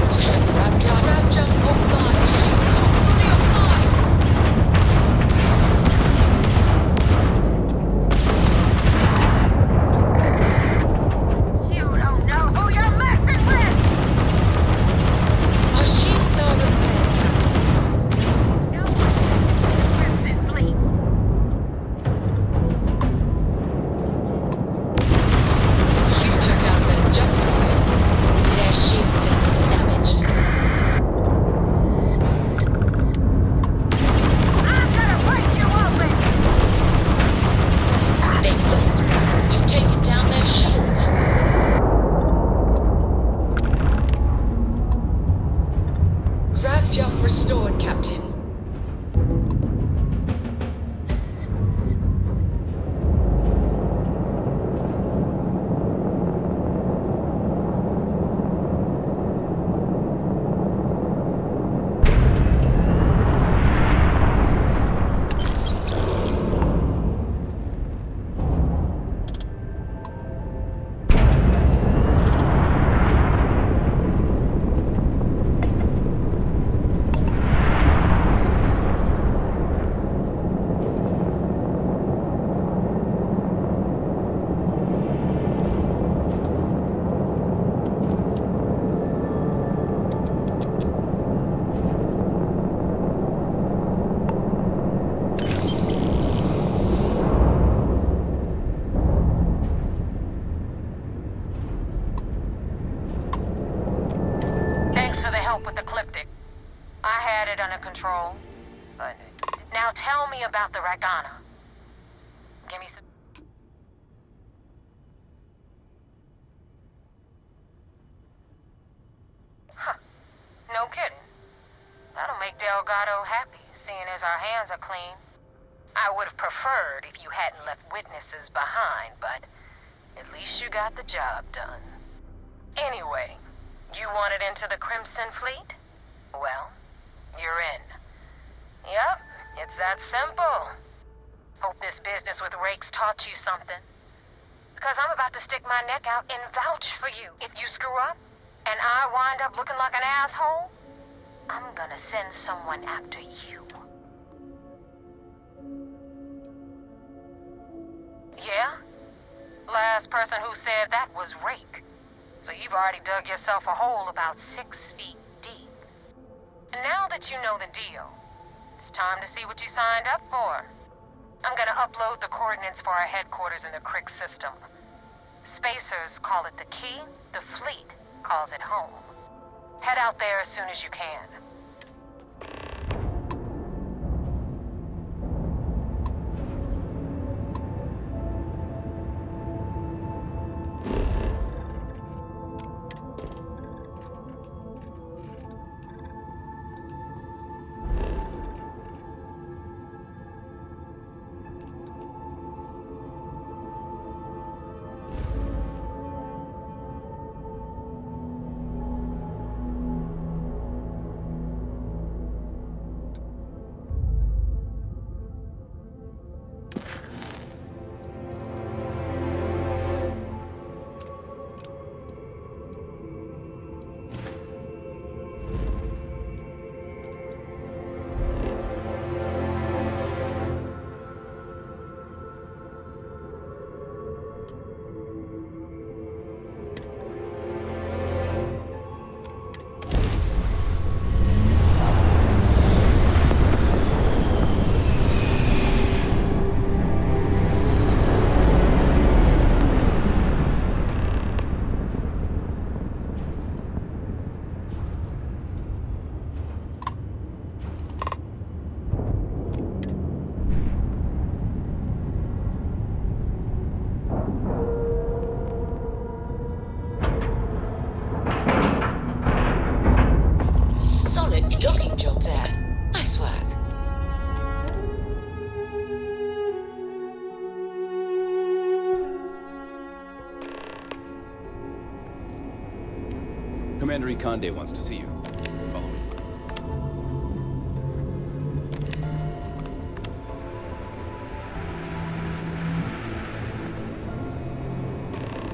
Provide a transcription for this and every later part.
Grab jump offline. Shield fully offline. You don't know who you're messing with! Our shields are repaired, Captain. No one Crimson Fleet. You took out their jump drive. Their shield system is damaged. I'm gonna break you open! They've lost. You've taken down their shields. Grab jump restored, Captain. Thanks for the help with the Ecliptic. I had it under control. But now tell me about the Ragana. Give me some... Huh. No kidding. That'll make Delgado happy, seeing as our hands are clean. I would have preferred if you hadn't left witnesses behind, but at least you got the job done. Anyway, you wanted into the Crimson Fleet? Well, you're in. Yep, it's that simple. Hope this business with Rakes taught you something. Because I'm about to stick my neck out and vouch for you. If you screw up, and I wind up looking like an asshole, I'm gonna send someone after you. Yeah? Last person who said that was Rake. So you've already dug yourself a hole about 6 feet deep. And now that you know the deal, it's time to see what you signed up for. I'm gonna upload the coordinates for our headquarters in the Crick system. Spacers call it the key, the fleet calls it home. Head out there as soon as you can. Docking job there. Nice work. Commander Ikande wants to see you. Follow me.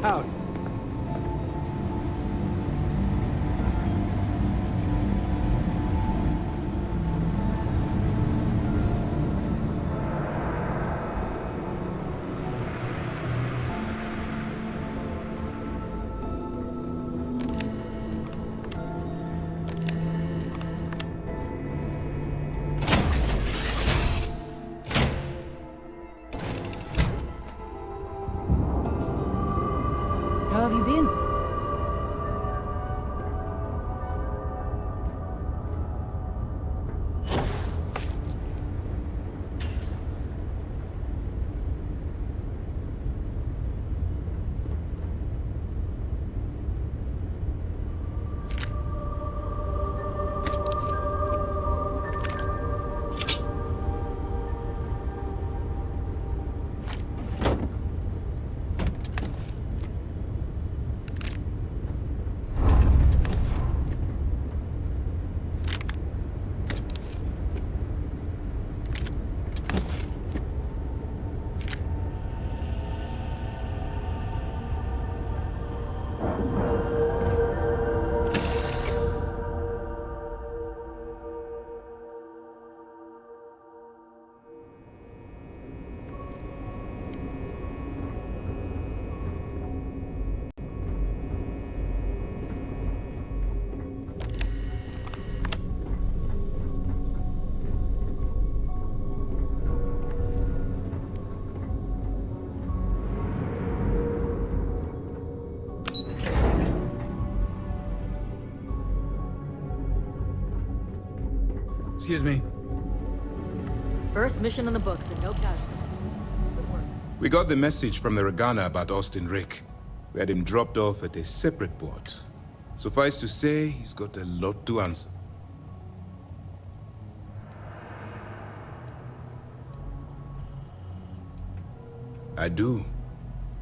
Howdy. Excuse me. First mission in the books and no casualties. Good work. We got the message from the Regana about Austin Rick. We had him dropped off at a separate port. Suffice to say, he's got a lot to answer. I do.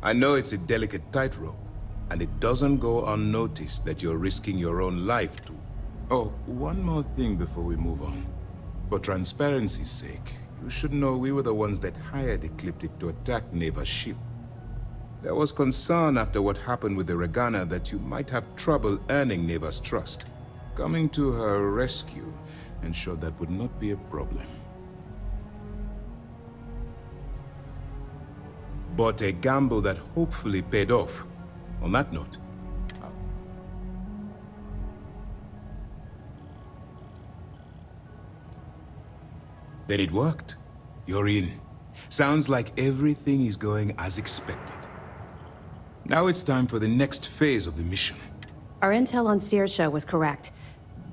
I know it's a delicate tightrope, and it doesn't go unnoticed that you're risking your own life to... Oh, one more thing before we move on. For transparency's sake, you should know we were the ones that hired Ecliptic to attack Neva's ship. There was concern after what happened with the Regana that you might have trouble earning Neva's trust. Coming to her rescue ensured that would not be a problem. But a gamble that hopefully paid off. On that note, then it worked. You're in. Sounds like everything is going as expected. Now it's time for the next phase of the mission. Our intel on Saoirse was correct.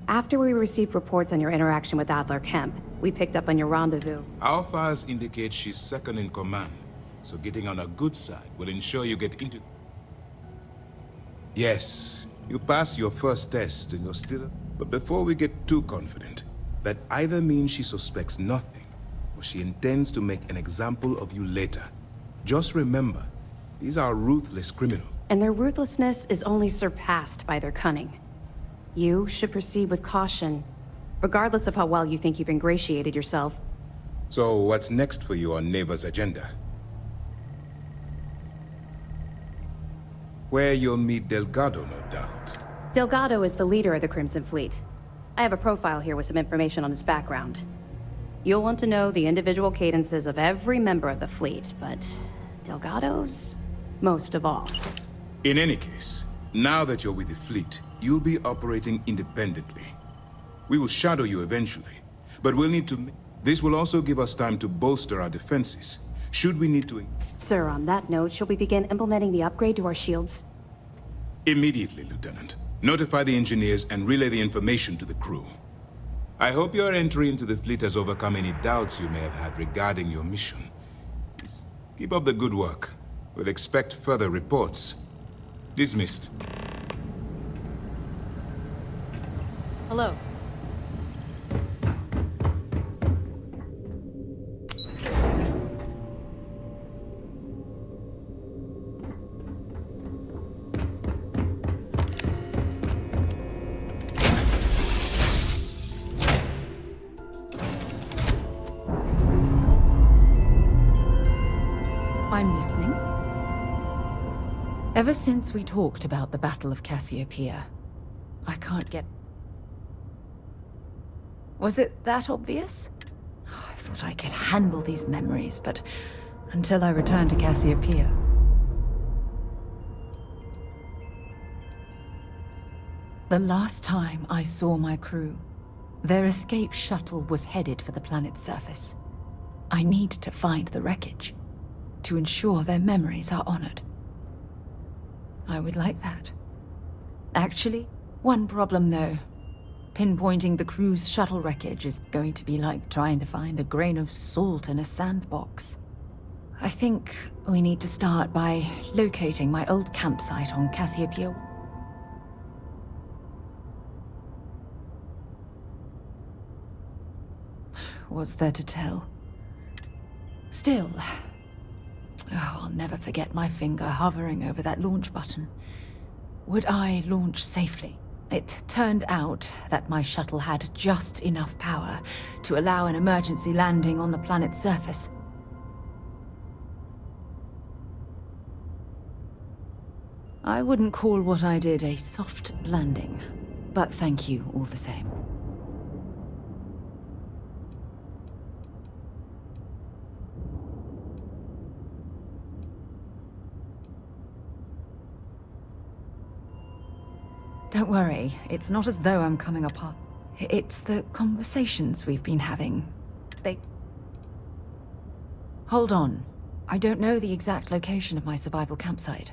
After we received reports on your interaction with Adler Kemp, we picked up on your rendezvous. Our files indicate she's second in command, so getting on her good side will ensure you get into... Yes, you pass your first test and you're still... But before we get too confident, that either means she suspects nothing, or she intends to make an example of you later. Just remember, these are ruthless criminals. And their ruthlessness is only surpassed by their cunning. You should proceed with caution, regardless of how well you think you've ingratiated yourself. So what's next for you on Neva's agenda? Where you'll meet Delgado, no doubt. Delgado is the leader of the Crimson Fleet. I have a profile here with some information on his background. You'll want to know the individual cadences of every member of the fleet, but Delgado's most of all. In any case, now that you're with the fleet, you'll be operating independently. We will shadow you eventually, but we'll need to... This will also give us time to bolster our defenses, should we need to... Sir, on that note, shall we begin implementing the upgrade to our shields? Immediately, Lieutenant. Notify the engineers and relay the information to the crew. I hope your entry into the fleet has overcome any doubts you may have had regarding your mission. Keep up the good work. We'll expect further reports. Dismissed. Hello. I'm listening. Ever since we talked about the Battle of Cassiopeia, I can't get... Was it that obvious? I thought I could handle these memories, but until I returned to Cassiopeia. The last time I saw my crew, their escape shuttle was headed for the planet's surface. I need to find the wreckage to ensure their memories are honored. I would like that. Actually, one problem though. Pinpointing the crew's shuttle wreckage is going to be like trying to find a grain of salt in a sandbox. I think we need to start by locating my old campsite on Cassiopeia. What's there to tell? Still, I'll never forget my finger hovering over that launch button. Would I launch safely? It turned out that my shuttle had just enough power to allow an emergency landing on the planet's surface. I wouldn't call what I did a soft landing, but thank you all the same. Don't worry, it's not as though I'm coming apart. It's the conversations we've been having. Hold on. I don't know the exact location of my survival campsite.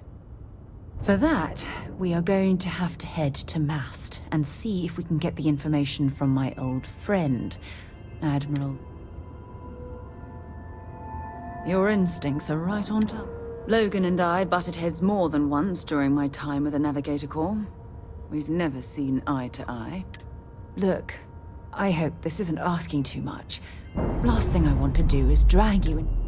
For that, we are going to have to head to Mast and see if we can get the information from my old friend, Admiral. Your instincts are right on top. Logan and I butted heads more than once during my time with the Navigator Corps. We've never seen eye to eye. Look, I hope this isn't asking too much. Last thing I want to do is drag you in.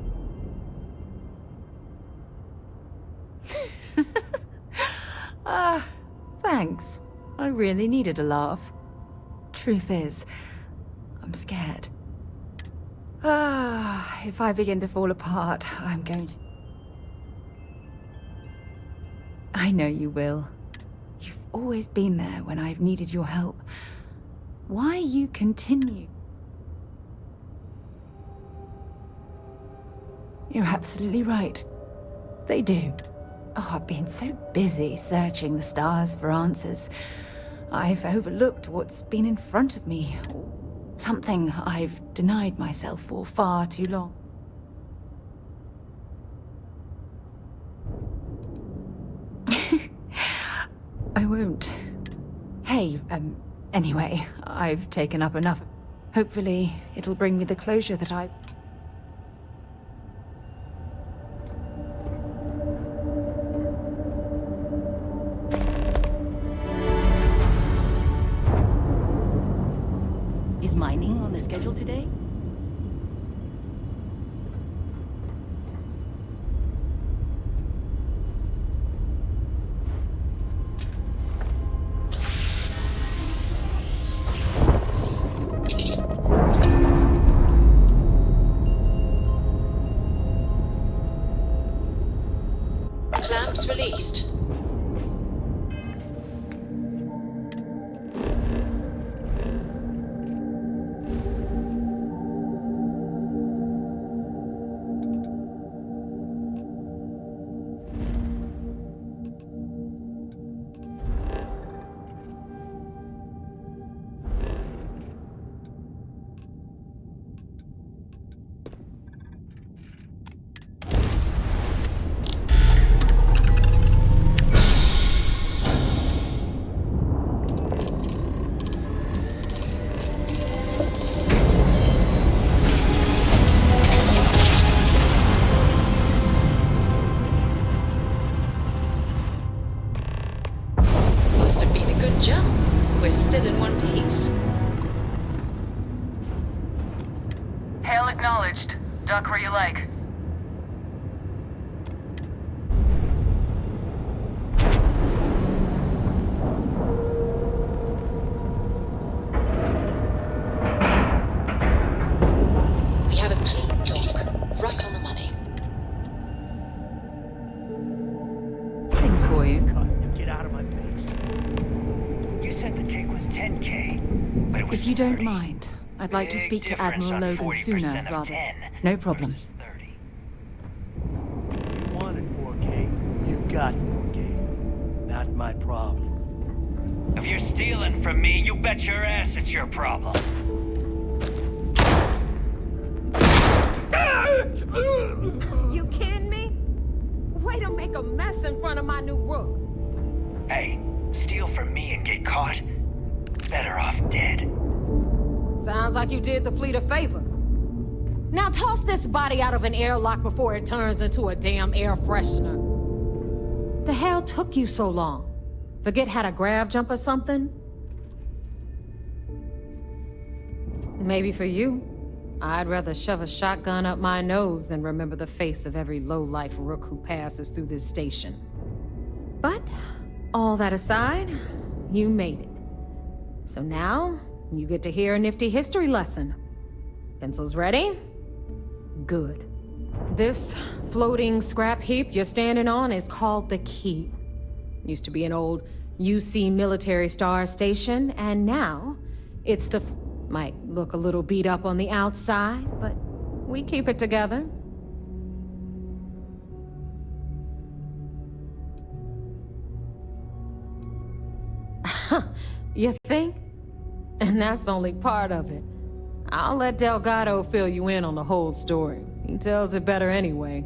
Thanks. I really needed a laugh. Truth is, I'm scared. If I begin to fall apart, I'm going to... I know you will. You've always been there when I've needed your help. Why you continue? You're absolutely right. They do. Oh, I've been so busy searching the stars for answers. I've overlooked what's been in front of me. Something I've denied myself for far too long. I won't. Hey, anyway, I've taken up enough. Hopefully, it'll bring me the closure that I... Is mining on the schedule today? Clamps released. Must have been a good jump. We're still in one piece. Hail acknowledged. Duck where you like. We have a clean dock. Right on the money. Things for you. Get out of my face. You said the take was 10K, but it was If you don't 30. mind, I'd like to Big speak to difference Admiral on Logan 40% sooner, of rather. 10 No problem. versus 30. You wanted 4K, you got 4K. Not my problem. If you're stealing from me, you bet your ass it's your problem. You kidding me? Way to make a mess in front of my new rook. Hey, steal from me and get caught? Better off dead. Sounds like you did the fleet a favor. Now toss this body out of an airlock before it turns into a damn air freshener. The hell took you so long? Forget how to grav jump or something? Maybe for you, I'd rather shove a shotgun up my nose than remember the face of every low-life rook who passes through this station. But, all that aside, you made it. So now, you get to hear a nifty history lesson. Pencils ready? Good. This floating scrap heap you're standing on is called the Key. Used to be an old UC military star station, and now it's the... Might look a little beat up on the outside, but we keep it together. You think? And that's only part of it. I'll let Delgado fill you in on the whole story. He tells it better anyway.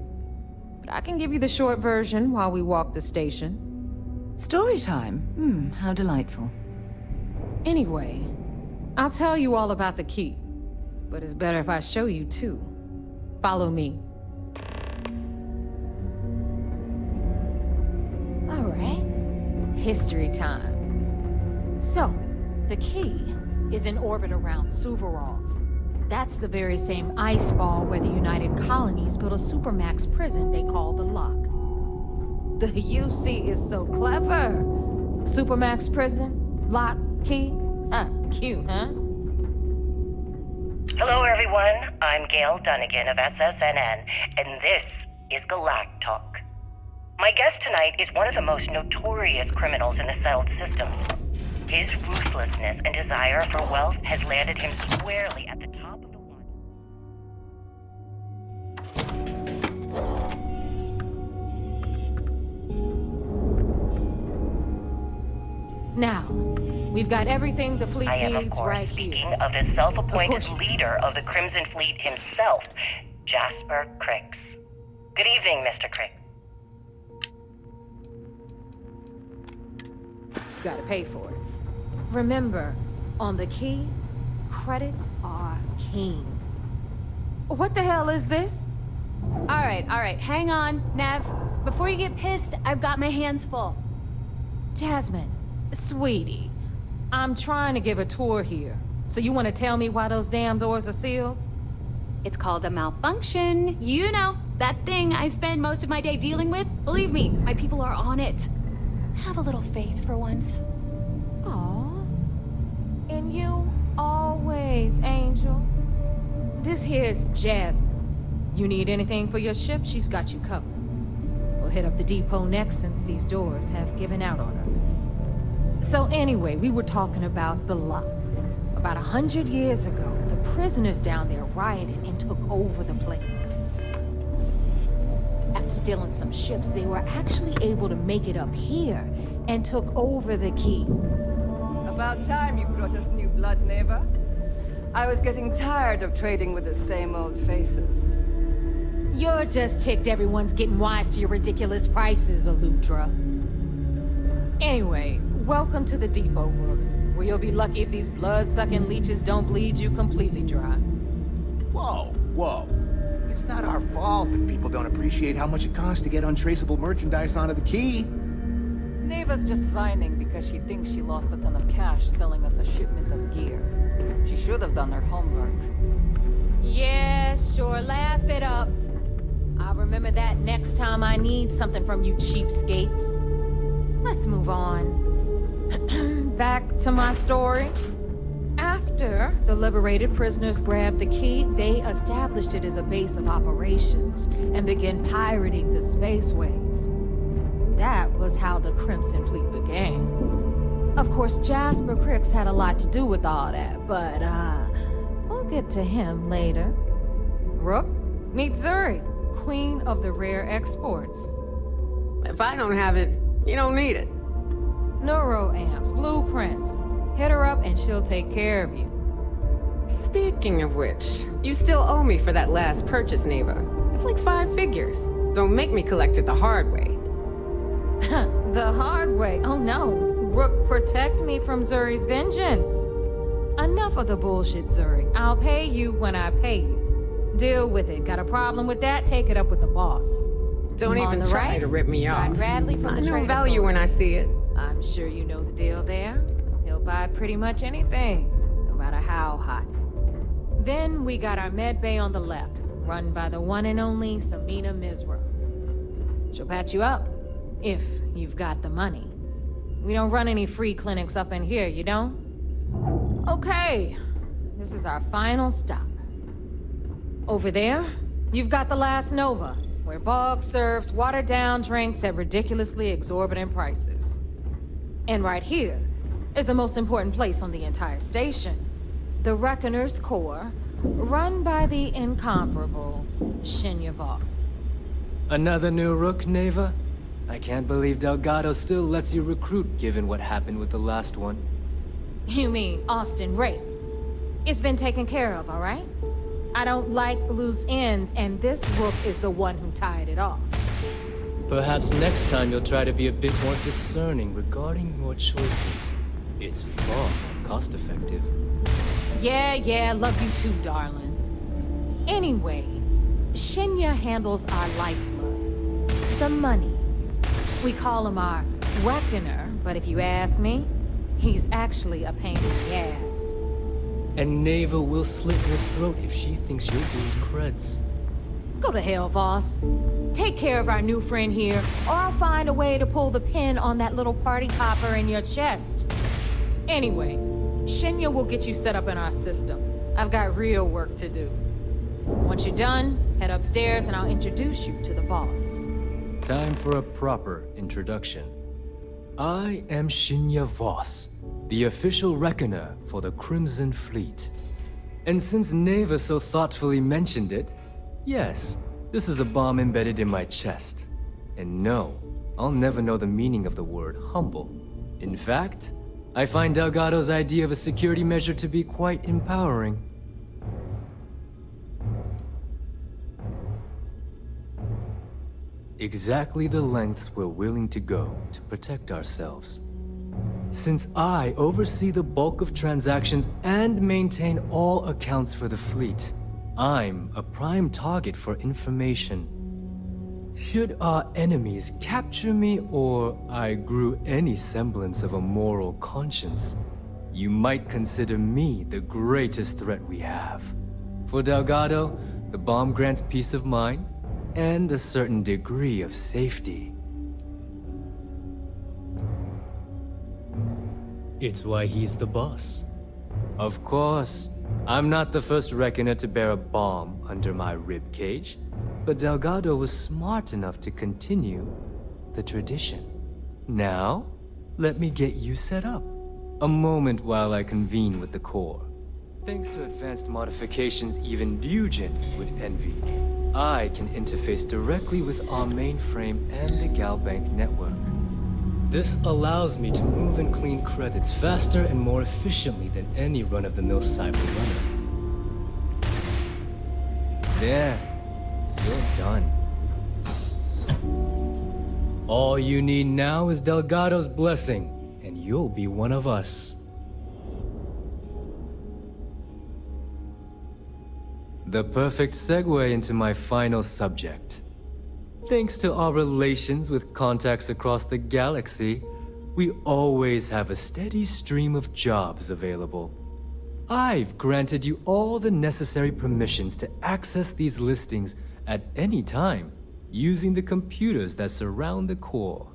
But I can give you the short version while we walk the station. Story time? How delightful. Anyway, I'll tell you all about the key. But it's better if I show you too. Follow me. All right. History time. So, the key is in orbit around Suvorov. That's the very same ice ball where the United Colonies built a supermax prison they call the Lock. The UC is so clever. Supermax prison, lock, key. Cute, huh? Hello, everyone. I'm Gail Dunnigan of SSNN, and this is Galactic Talk. My guest tonight is one of the most notorious criminals in the settled systems. His ruthlessness and desire for wealth has landed him squarely at the top of the one. Now, we've got everything the fleet I am, of needs course, right speaking here. of the self-appointed Of course. leader of the Crimson Fleet himself, Jasper Cricks. Good evening, Mr. Cricks. Gotta pay for it. Remember, on the key, credits are king. What the hell is this? All right, hang on, Nev. Before you get pissed, I've got my hands full. Jasmine, sweetie, I'm trying to give a tour here. So you want to tell me why those damn doors are sealed? It's called a malfunction. You know, that thing I spend most of my day dealing with. Believe me, my people are on it. Have a little faith for once. Aw. And you always, Angel. This here's Jasmine. You need anything for your ship, she's got you covered. We'll hit up the depot next since these doors have given out on us. So anyway, we were talking about the Lock. About 100 years ago, the prisoners down there rioted and took over the place. After stealing some ships, they were actually able to make it up here and took over the key. About time you brought us new blood, neighbor. I was getting tired of trading with the same old faces. You're just ticked everyone's getting wise to your ridiculous prices, Elutra. Anyway, welcome to the depot, Rook, where you'll be lucky if these blood-sucking leeches don't bleed you completely dry. Whoa, whoa. It's not our fault that people don't appreciate how much it costs to get untraceable merchandise onto the key. Neva's just whining because she thinks she lost a ton of cash selling us a shipment of gear. She should have done her homework. Yeah, sure, laugh it up. I'll remember that next time I need something from you cheapskates. Let's move on. Back to my story. After the liberated prisoners grabbed the key, they established it as a base of operations and began pirating the spaceways. That was how the Crimson Fleet began. Of course, Jasper Cricks had a lot to do with all that, but, we'll get to him later. Rook, meet Zuri, queen of the rare exports. If I don't have it, you don't need it. Neuroamps, blueprints. Hit her up and she'll take care of you. Speaking of which, you still owe me for that last purchase, Neva. It's like 5 figures. Don't make me collect it the hard way. The hard way? Oh no. Rook, protect me from Zuri's vengeance. Enough of the bullshit, Zuri. I'll pay you when I pay you. Deal with it. Got a problem with that? Take it up with the boss. Don't even try to rip me off. Bradley from I the know Trade value when I see it. I'm sure you know the deal there. He'll buy pretty much anything, no matter how hot. Then we got our med bay on the left, run by the one and only Samina Mizra. She'll patch you up, if you've got the money. We don't run any free clinics up in here, you don't? Okay, this is our final stop. Over there, you've got the last Nova, where Bog serves watered-down drinks at ridiculously exorbitant prices. And right here is the most important place on the entire station. The Reckoner's Core, run by the incomparable Shinya Voss. Another new Rook, Neva? I can't believe Delgado still lets you recruit given what happened with the last one. You mean Austin Rape? It's been taken care of, all right? I don't like loose ends, and this Rook is the one who tied it off. Perhaps next time you'll try to be a bit more discerning regarding your choices. It's far more cost-effective. Yeah, love you too, darling. Anyway, Shinya handles our lifeblood. The money. We call him our reckoner, but if you ask me, he's actually a pain in the ass. And Neva will slit your throat if she thinks you're doing creds. Go to hell, boss. Take care of our new friend here, or I'll find a way to pull the pin on that little party popper in your chest. Anyway, Shinya will get you set up in our system. I've got real work to do. Once you're done, head upstairs and I'll introduce you to the boss. Time for a proper introduction. I am Shinya Voss, the official reckoner for the Crimson Fleet. And since Neva so thoughtfully mentioned it, yes, this is a bomb embedded in my chest. And no, I'll never know the meaning of the word humble. In fact, I find Delgado's idea of a security measure to be quite empowering. Exactly the lengths we're willing to go to protect ourselves. Since I oversee the bulk of transactions and maintain all accounts for the fleet, I'm a prime target for information. Should our enemies capture me or I grew any semblance of a moral conscience, you might consider me the greatest threat we have. For Delgado, the bomb grants peace of mind and a certain degree of safety. It's why he's the boss. Of course, I'm not the first reckoner to bear a bomb under my ribcage, but Delgado was smart enough to continue the tradition. Now, let me get you set up. A moment while I convene with the core. Thanks to advanced modifications even Ryujin would envy, I can interface directly with our mainframe and the Galbank network. This allows me to move and clean credits faster and more efficiently than any run-of-the-mill cyber runner. There, you're done. All you need now is Delgado's blessing, and you'll be one of us. The perfect segue into my final subject. Thanks to our relations with contacts across the galaxy, we always have a steady stream of jobs available. I've granted you all the necessary permissions to access these listings at any time, using the computers that surround the core.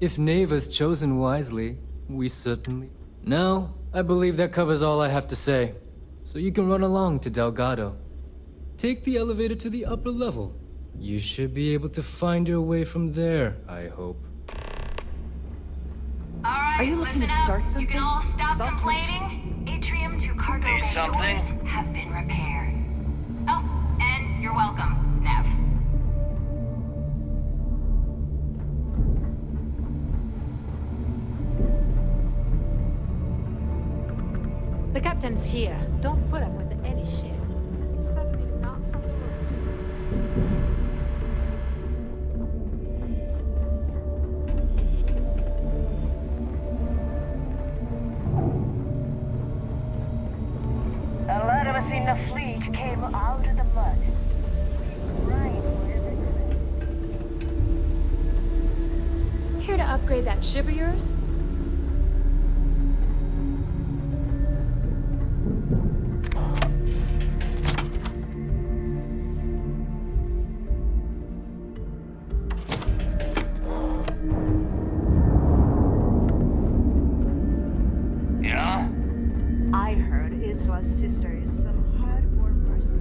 If Neva's chosen wisely, we certainly... Now, I believe that covers all I have to say. So you can run along to Delgado. Take the elevator to the upper level. You should be able to find your way from there, I hope. Alright, Are you looking to start something? You can all stop complaining. Atrium to cargo Need bay something? doors have been repaired. Oh, and you're welcome, Nev. The captain's here. Don't put up with any shit. Certainly not from the rules. A lot of us in the fleet came out of the mud. Here to upgrade that ship of yours? Yeah? I heard Isla's sister is some hardcore person.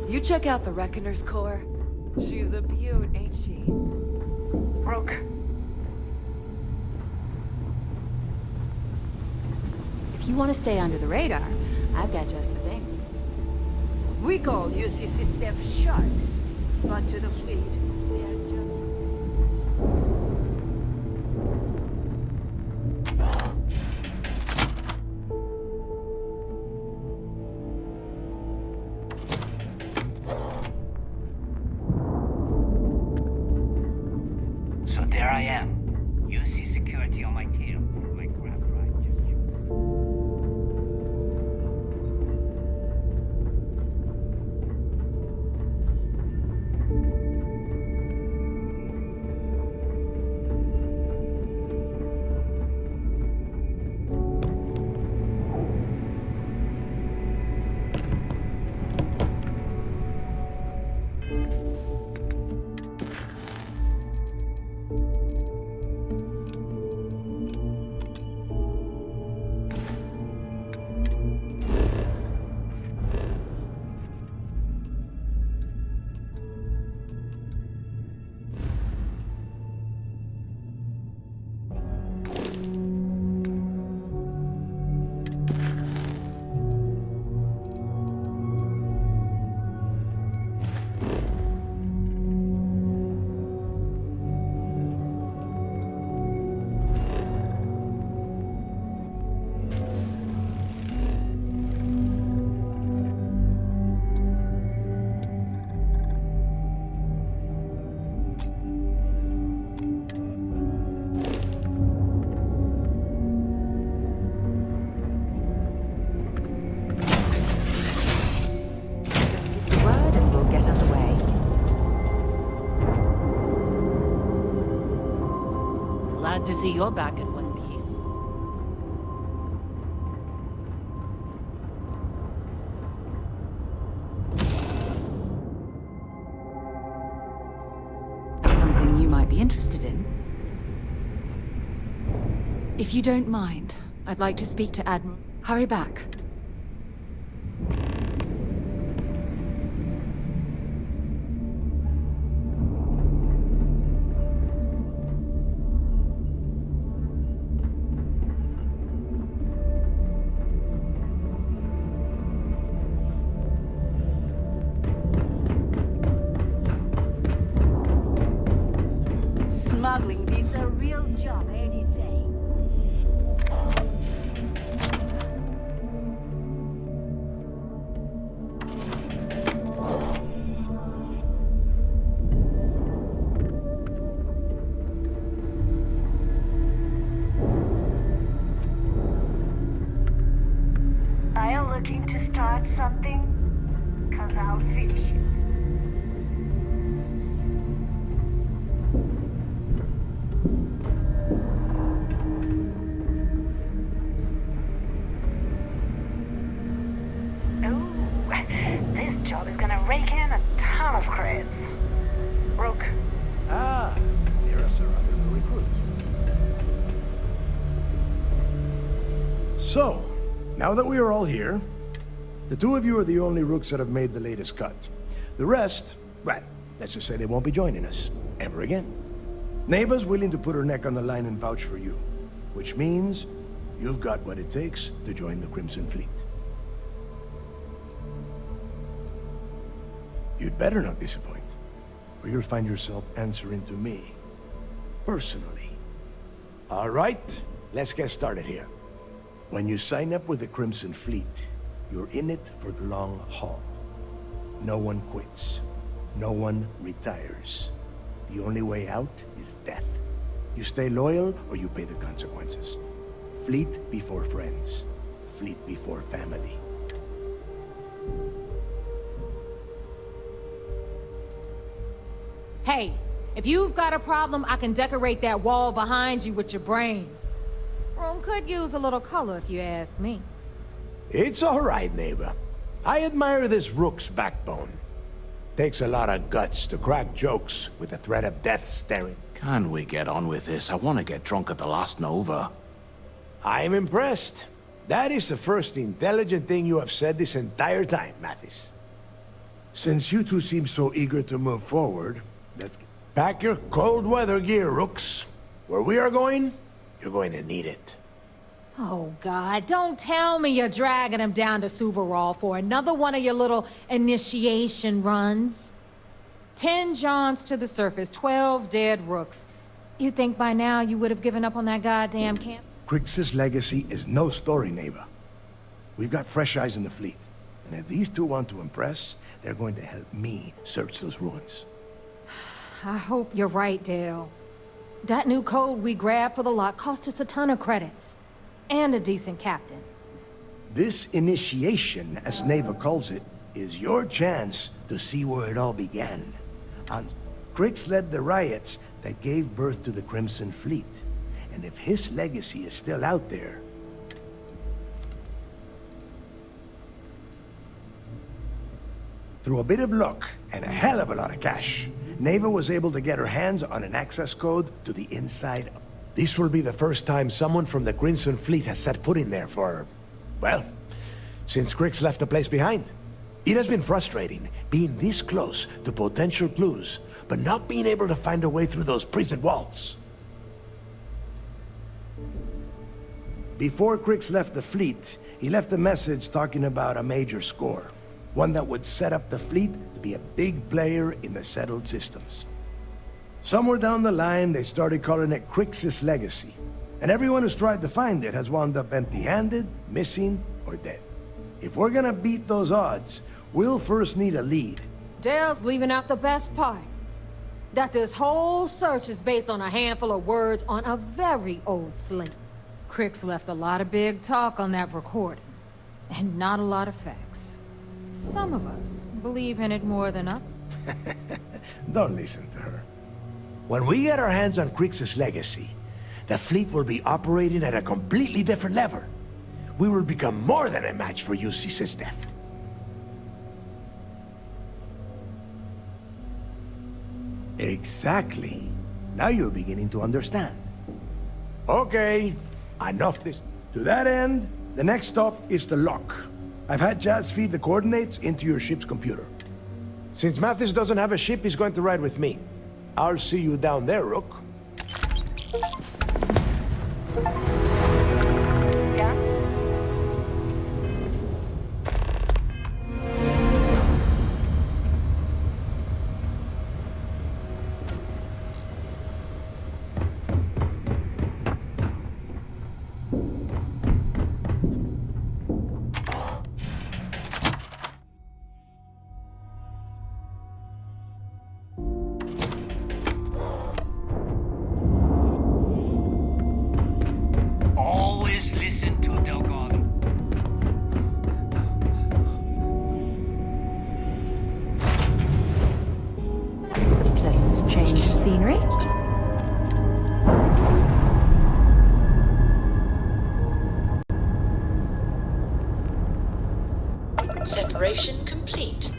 You check out the Reckoner's core. She's a beaut, ain't she? Rook. If you want to stay under the radar, I've got just the thing. We call UCC staff sharks, but to the fleet, they are just... So there I am. You see security on my tail. My grab right gesture. Glad to see you're back in one piece. Something you might be interested in. If you don't mind, I'd like to speak to Admiral. Hurry back. Smuggling beats a real job any day. Are you looking to start something? 'Cause I'll finish it. This job is gonna rake in a ton of credits. Rook. Ah, there are some other new recruits. So, now that we are all here, the two of you are the only rooks that have made the latest cut. The rest, well, let's just say they won't be joining us ever again. Neva's willing to put her neck on the line and vouch for you, which means you've got what it takes to join the Crimson Fleet. You'd better not disappoint, or you'll find yourself answering to me, personally. All right, let's get started here. When you sign up with the Crimson Fleet, you're in it for the long haul. No one quits. No one retires. The only way out is death. You stay loyal, or you pay the consequences. Fleet before friends. Fleet before family. Hey, if you've got a problem, I can decorate that wall behind you with your brains. Room could use a little color if you ask me. It's all right, neighbor. I admire this rook's backbone. Takes a lot of guts to crack jokes with the threat of death staring. Can we get on with this? I want to get drunk at the last Nova. I'm impressed. That is the first intelligent thing you have said this entire time, Mathis. Since you two seem so eager to move forward, let's pack your cold weather gear, Rooks. Where we are going, you're going to need it. Oh, God, don't tell me you're dragging him down to Suvarall for another one of your little initiation runs. 10 Johns to the surface, 12 dead Rooks. You'd think by now you would have given up on that goddamn camp? Crix's legacy is no story, neighbor. We've got fresh eyes in the fleet. And if these two want to impress, they're going to help me search those ruins. I hope you're right, Dale. That new code we grabbed for the lot cost us a ton of credits. And a decent captain. This initiation, as Neva calls it, is your chance to see where it all began. Crix led the riots that gave birth to the Crimson Fleet. And if his legacy is still out there... Through a bit of luck and a hell of a lot of cash, Neva was able to get her hands on an access code to the inside. This will be the first time someone from the Crimson Fleet has set foot in there for, well, since Crix left the place behind. It has been frustrating, being this close to potential clues, but not being able to find a way through those prison walls. Before Crix left the fleet, he left a message talking about a major score. One that would set up the fleet to be a big player in the settled systems. Somewhere down the line, they started calling it Crix's legacy. And everyone who's tried to find it has wound up empty-handed, missing, or dead. If we're gonna beat those odds, we'll first need a lead. Dale's leaving out the best part. That this whole search is based on a handful of words on a very old slate. Crix left a lot of big talk on that recording, and not a lot of facts. Some of us believe in it more than others. Don't listen to her. When we get our hands on Crix's legacy, the fleet will be operating at a completely different level. We will become more than a match for UC System. Exactly. Now you're beginning to understand. Okay, enough this. To that end, the next stop is the lock. I've had Jazz feed the coordinates into your ship's computer. Since Mathis doesn't have a ship, he's going to ride with me. I'll see you down there, Rook. Always listen to Delgado. That was a pleasant change of scenery. Separation complete.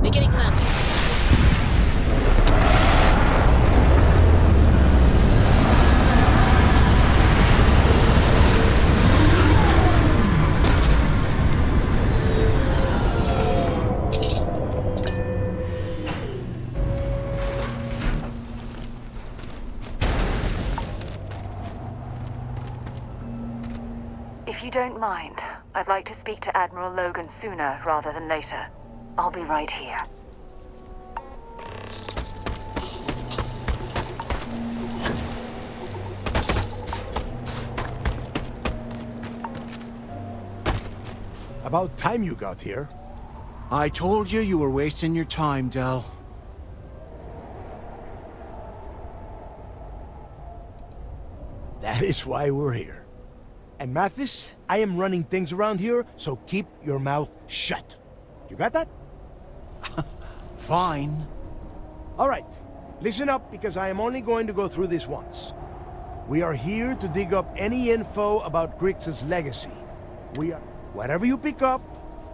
Beginning landing. If you don't mind, I'd like to speak to Admiral Logan sooner rather than later. I'll be right here. About time you got here. I told you you were wasting your time, Del. That is why we're here. And Mathis, I am running things around here, so keep your mouth shut. You got that? Fine. All right. Listen up, because I am only going to go through this once. We are here to dig up any info about Grix's legacy. Whatever you pick up,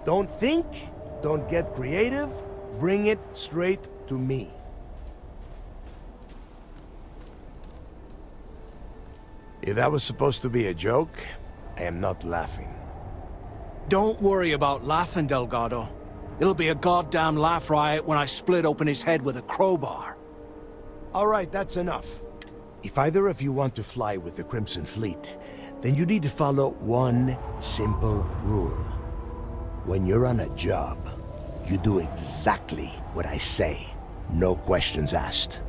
don't think, don't get creative, bring it straight to me. If that was supposed to be a joke, I am not laughing. Don't worry about laughing, Delgado. It'll be a goddamn laugh riot when I split open his head with a crowbar. All right, that's enough. If either of you want to fly with the Crimson Fleet, then you need to follow one simple rule. When you're on a job, you do exactly what I say. No questions asked.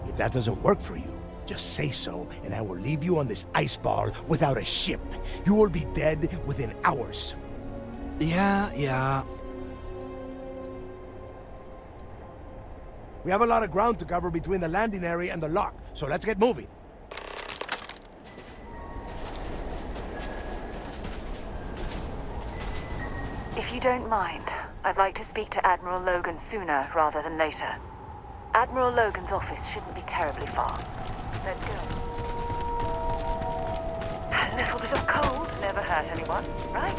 If that doesn't work for you, just say so, and I will leave you on this ice ball without a ship. You will be dead within hours. Yeah. We have a lot of ground to cover between the landing area and the lock, so let's get moving. If you don't mind, I'd like to speak to Admiral Logan sooner rather than later. Admiral Logan's office shouldn't be terribly far. Let's go. A little bit of cold never hurt anyone, right?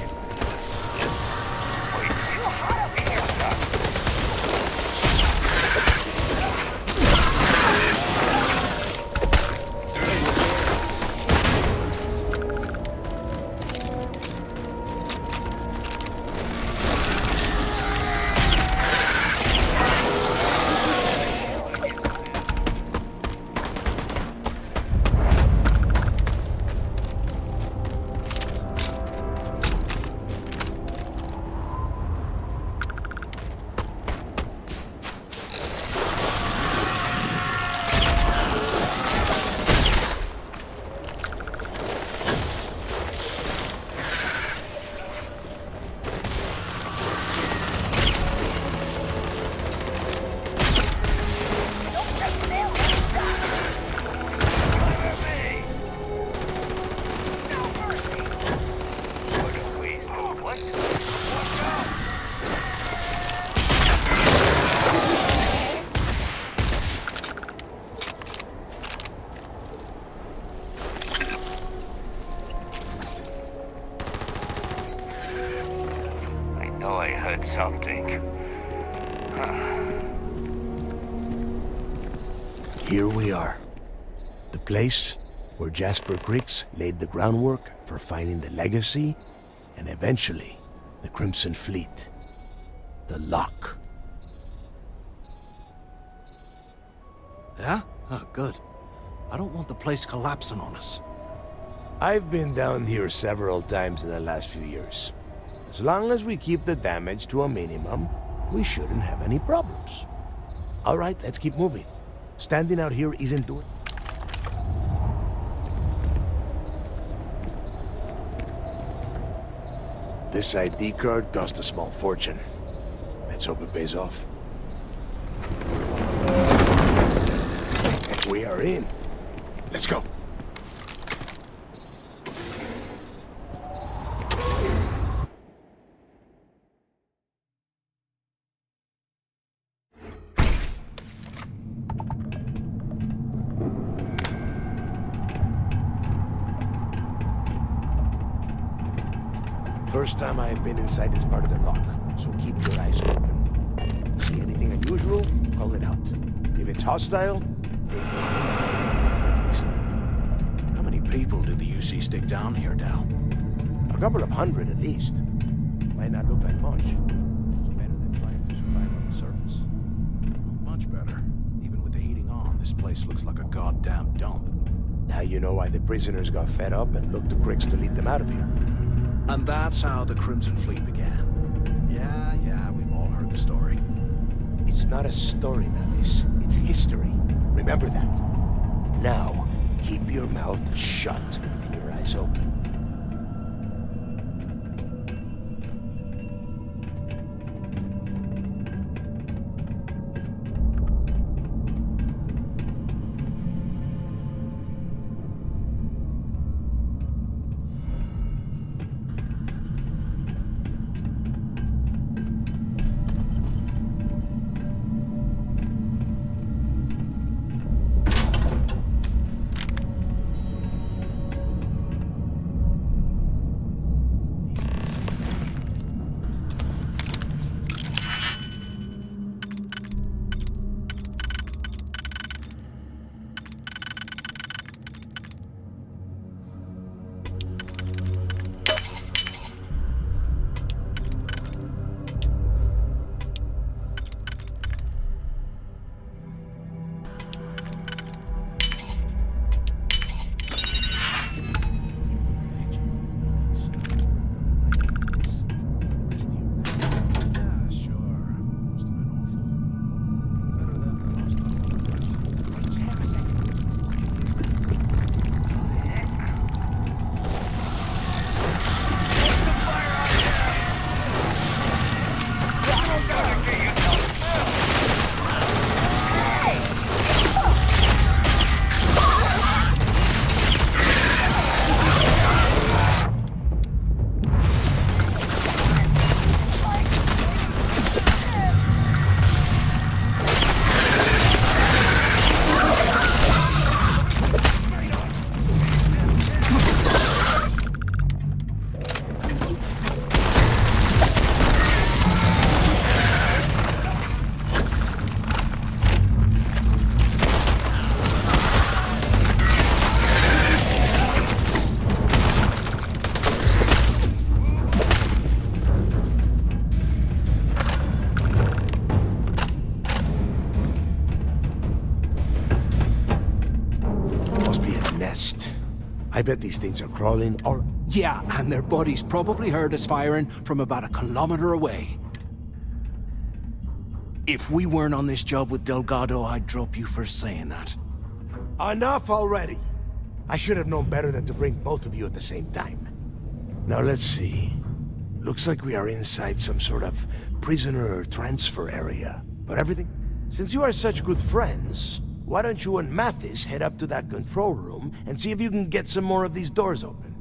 Here we are. The place where Jasper Grix laid the groundwork for finding the legacy and eventually the Crimson Fleet. The lock. Yeah? Oh, good. I don't want the place collapsing on us. I've been down here several times in the last few years. As long as we keep the damage to a minimum, we shouldn't have any problems. All right, let's keep moving. Standing out here isn't doing... This ID card cost a small fortune. Let's hope it pays off. We are in. Let's go. First time I've been inside this part of the lock, so keep your eyes open. See anything unusual, call it out. If it's hostile, take it down. How many people did the UC stick down here, Dal? A couple of hundred at least. Might not look like much. It's better than trying to survive on the surface. Much better. Even with the heating on, this place looks like a goddamn dump. Now you know why the prisoners got fed up and looked to Grix to lead them out of here. And that's how the Crimson Fleet began. Yeah, we've all heard the story. It's not a story, Mathis. It's history. Remember that. Now, keep your mouth shut and your eyes open. I bet these things are crawling or... Yeah, and their buddies probably heard us firing from about 1 kilometer away. If we weren't on this job with Delgado, I'd drop you for saying that. Enough already! I should have known better than to bring both of you at the same time. Now let's see. Looks like we are inside some sort of prisoner transfer area. But everything... Since you are such good friends, why don't you and Mathis head up to that control room and see if you can get some more of these doors open?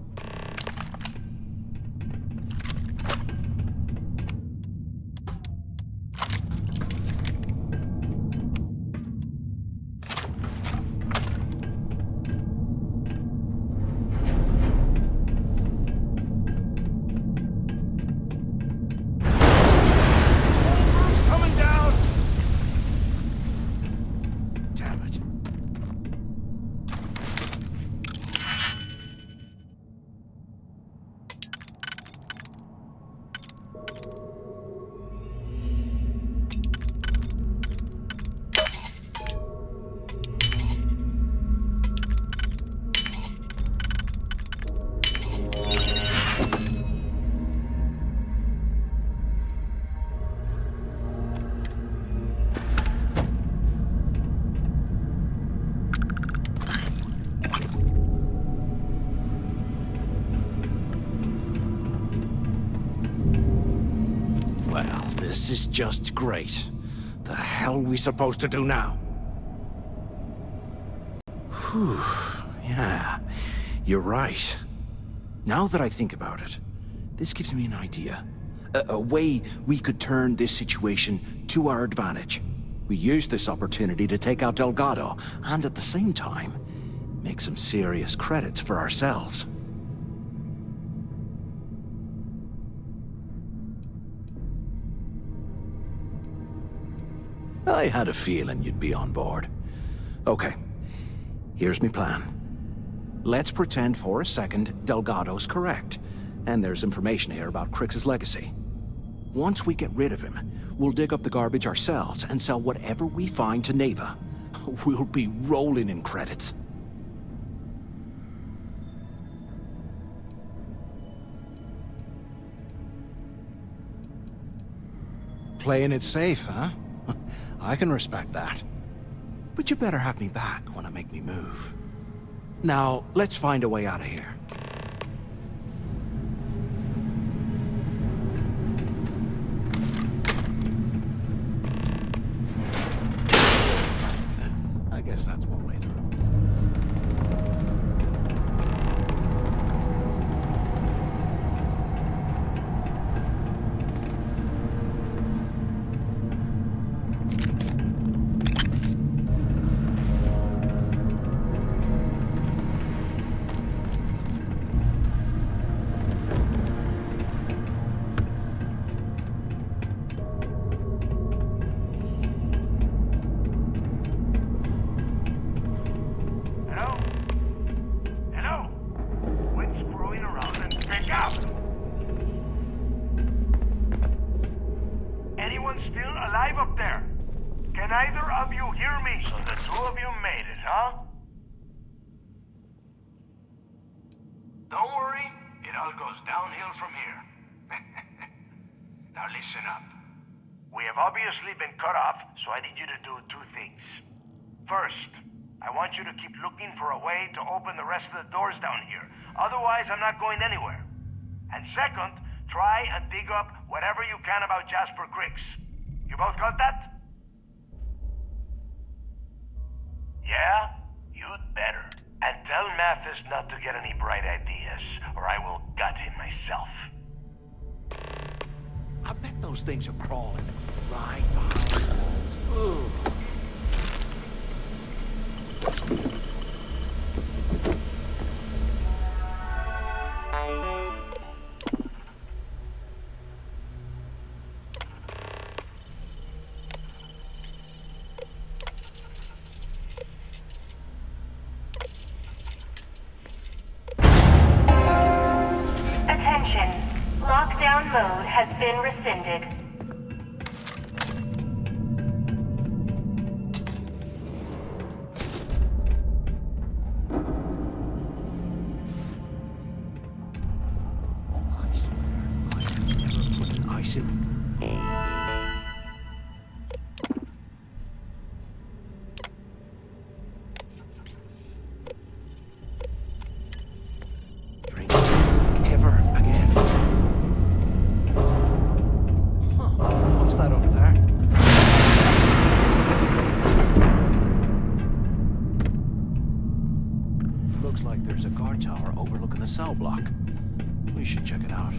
This is just great. The hell are we supposed to do now? Whew, yeah, you're right. Now that I think about it, this gives me an idea. A way we could turn this situation to our advantage. We use this opportunity to take out Delgado, and at the same time, make some serious credits for ourselves. I had a feeling you'd be on board. Okay, here's my plan. Let's pretend for a second Delgado's correct, and there's information here about Crix's legacy. Once we get rid of him, we'll dig up the garbage ourselves and sell whatever we find to Neva. We'll be rolling in credits. Playing it safe, huh? I can respect that. But you better have me back when I make me move. Now, let's find a way out of here. I guess that's one way through. Still alive up there? Can either of you hear me? So the two of you made it, huh? Don't worry, it all goes downhill from here. Now listen up. We have obviously been cut off, so I need you to do two things. First, I want you to keep looking for a way to open the rest of the doors down here. Otherwise, I'm not going anywhere. And second, try and dig up whatever you can about Jasper Crix. You both got that? Yeah? You'd better. And tell Mathis not to get any bright ideas, or I will gut him myself. I bet those things are crawling right behind the walls. Ugh. Attention. Lockdown mode has been rescinded. Ice in. Drink ever again. Huh. What's that over there? Looks like there's a guard tower overlooking the cell block. We should check it out.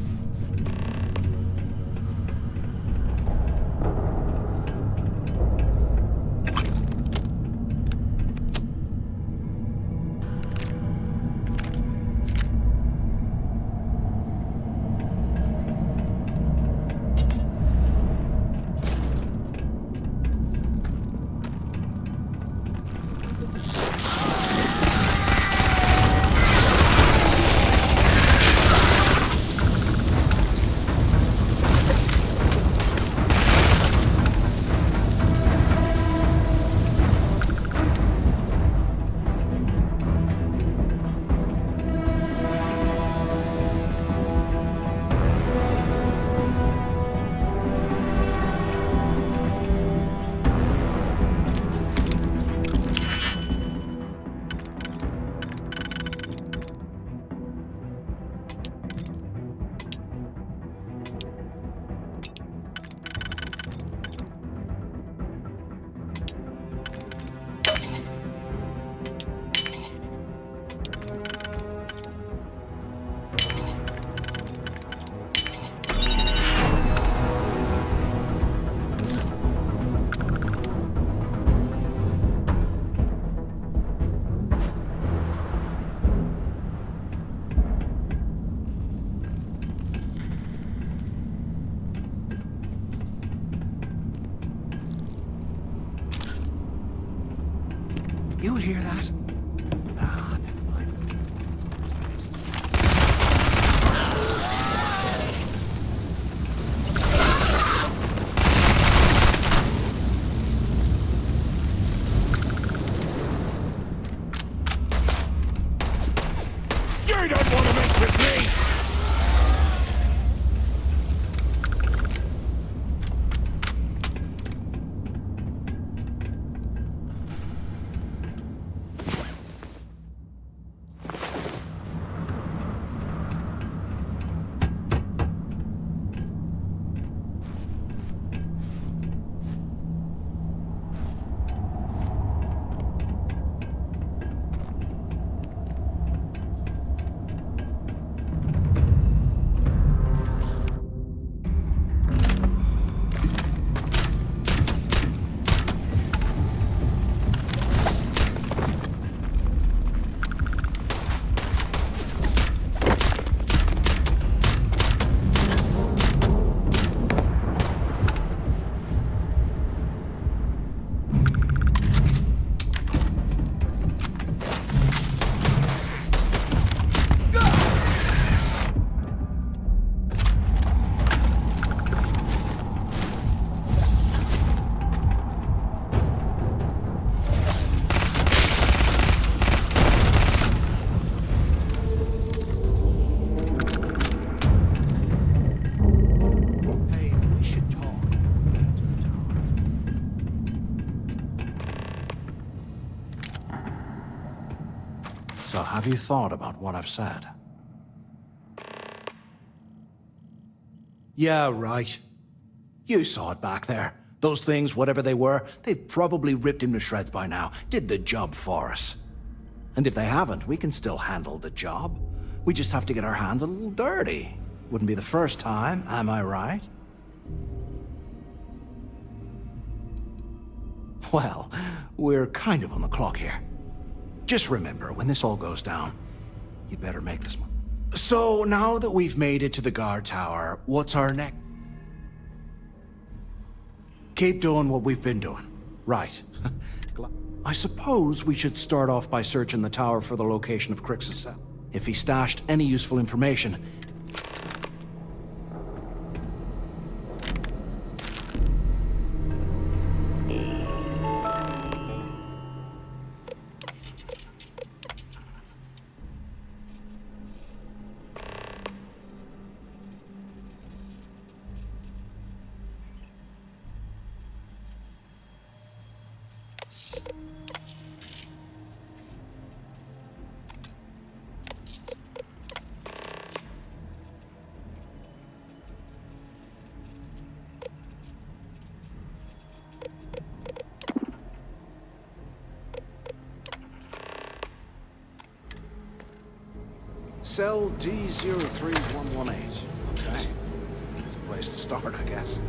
You hear that? Ah, never mind. You don't want to mess with me! So have you thought about what I've said? Yeah, right. You saw it back there. Those things, whatever they were, they've probably ripped him to shreds by now. Did the job for us. And if they haven't, we can still handle the job. We just have to get our hands a little dirty. Wouldn't be the first time, am I right? Well, we're kind of on the clock here. Just remember, when this all goes down, you better make this one. So, now that we've made it to the guard tower, what's our next? Keep doing what we've been doing. Right. I suppose we should start off by searching the tower for the location of Crix's cell. If he stashed any useful information, Cell D03118. Okay. It's a place to start, I guess.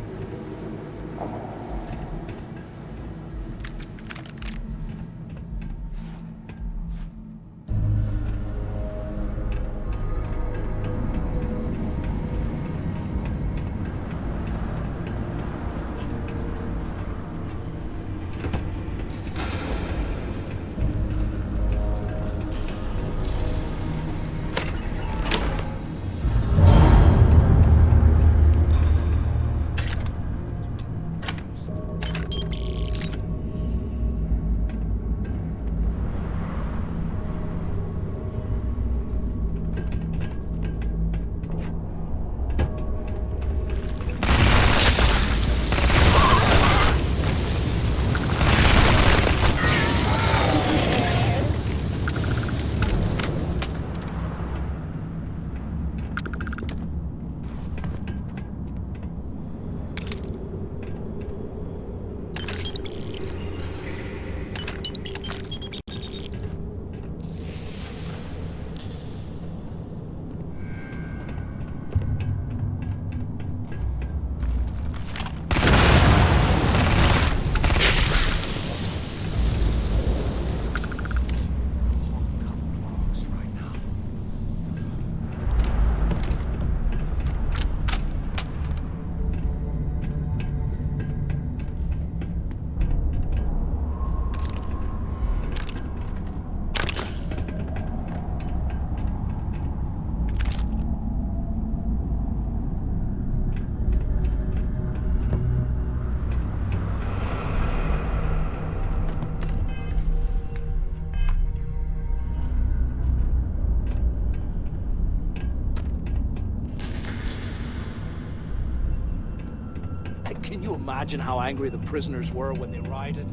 Can you imagine how angry the prisoners were when they rioted?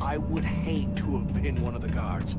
I would hate to have been one of the guards.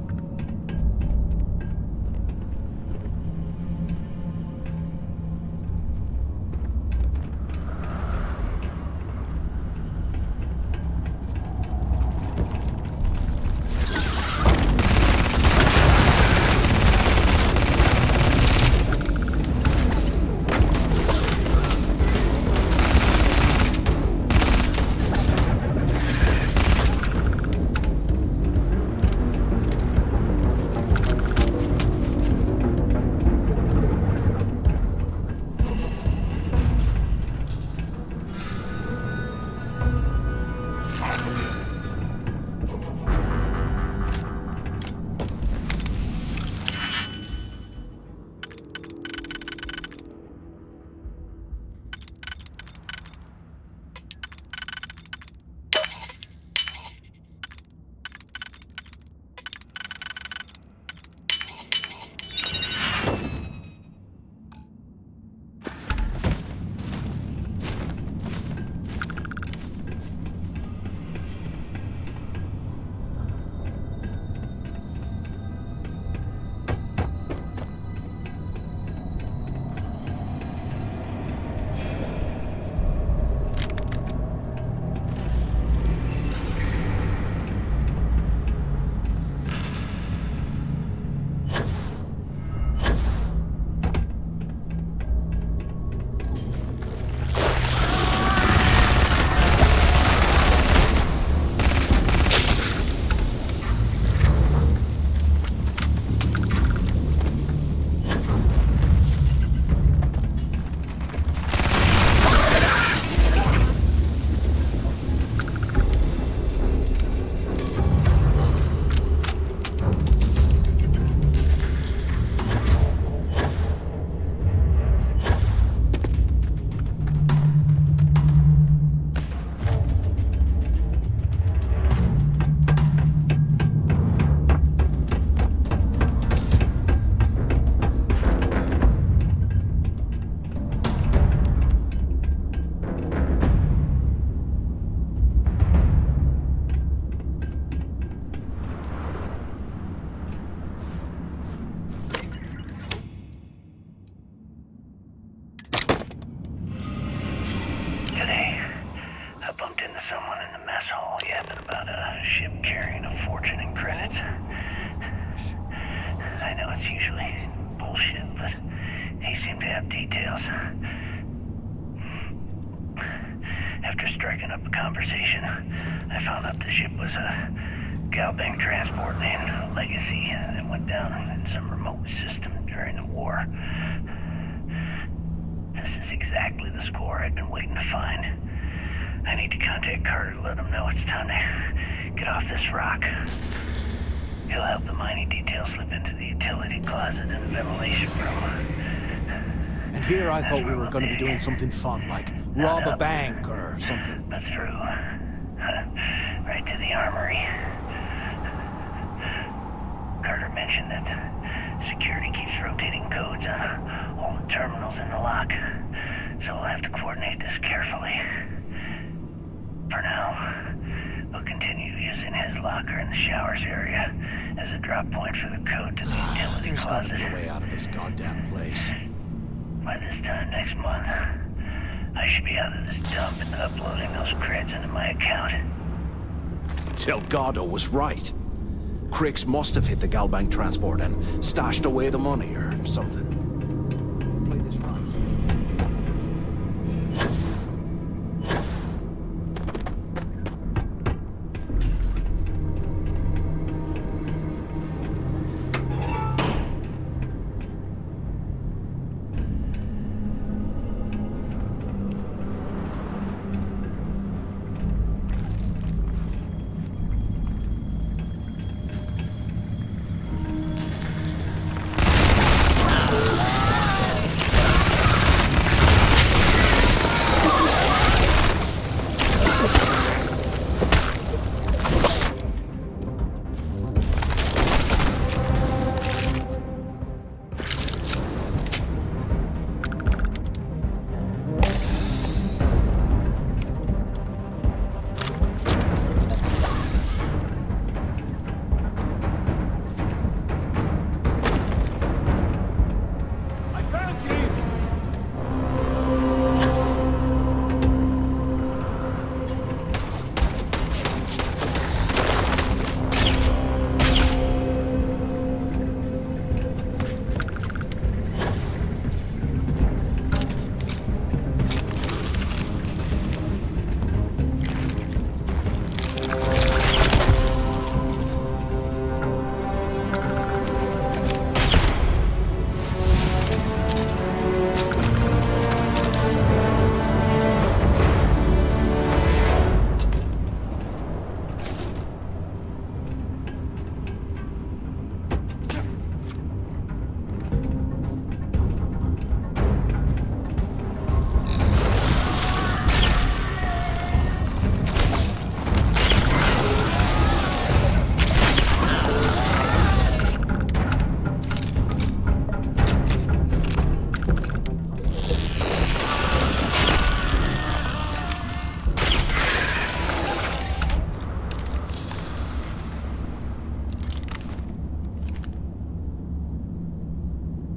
After striking up a conversation, I found out the ship was a Galbank transport named Legacy that went down in some remote system during the war. This is exactly the score I've been waiting to find. I need to contact Carter to let him know it's time to get off this rock. He'll help the mining detail slip into the utility closet in the ventilation room. And here I thought we were going to be doing something fun, like rob a bank or something. But through. Right to the armory. Carter mentioned that security keeps rotating codes on all the terminals in the lock, so we'll have to coordinate this carefully. For now, we'll continue using his locker in the showers area as a drop point for the code to the utility There's got closet. to be a way out of this goddamn place. By this time next month, I should be out of this dump and uploading those creds into my account. Delgado was right. Crix must have hit the Galbank transport and stashed away the money or something. Play this right.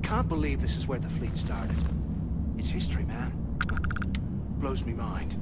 Can't believe this is where the fleet started. It's history, man. Blows me mind.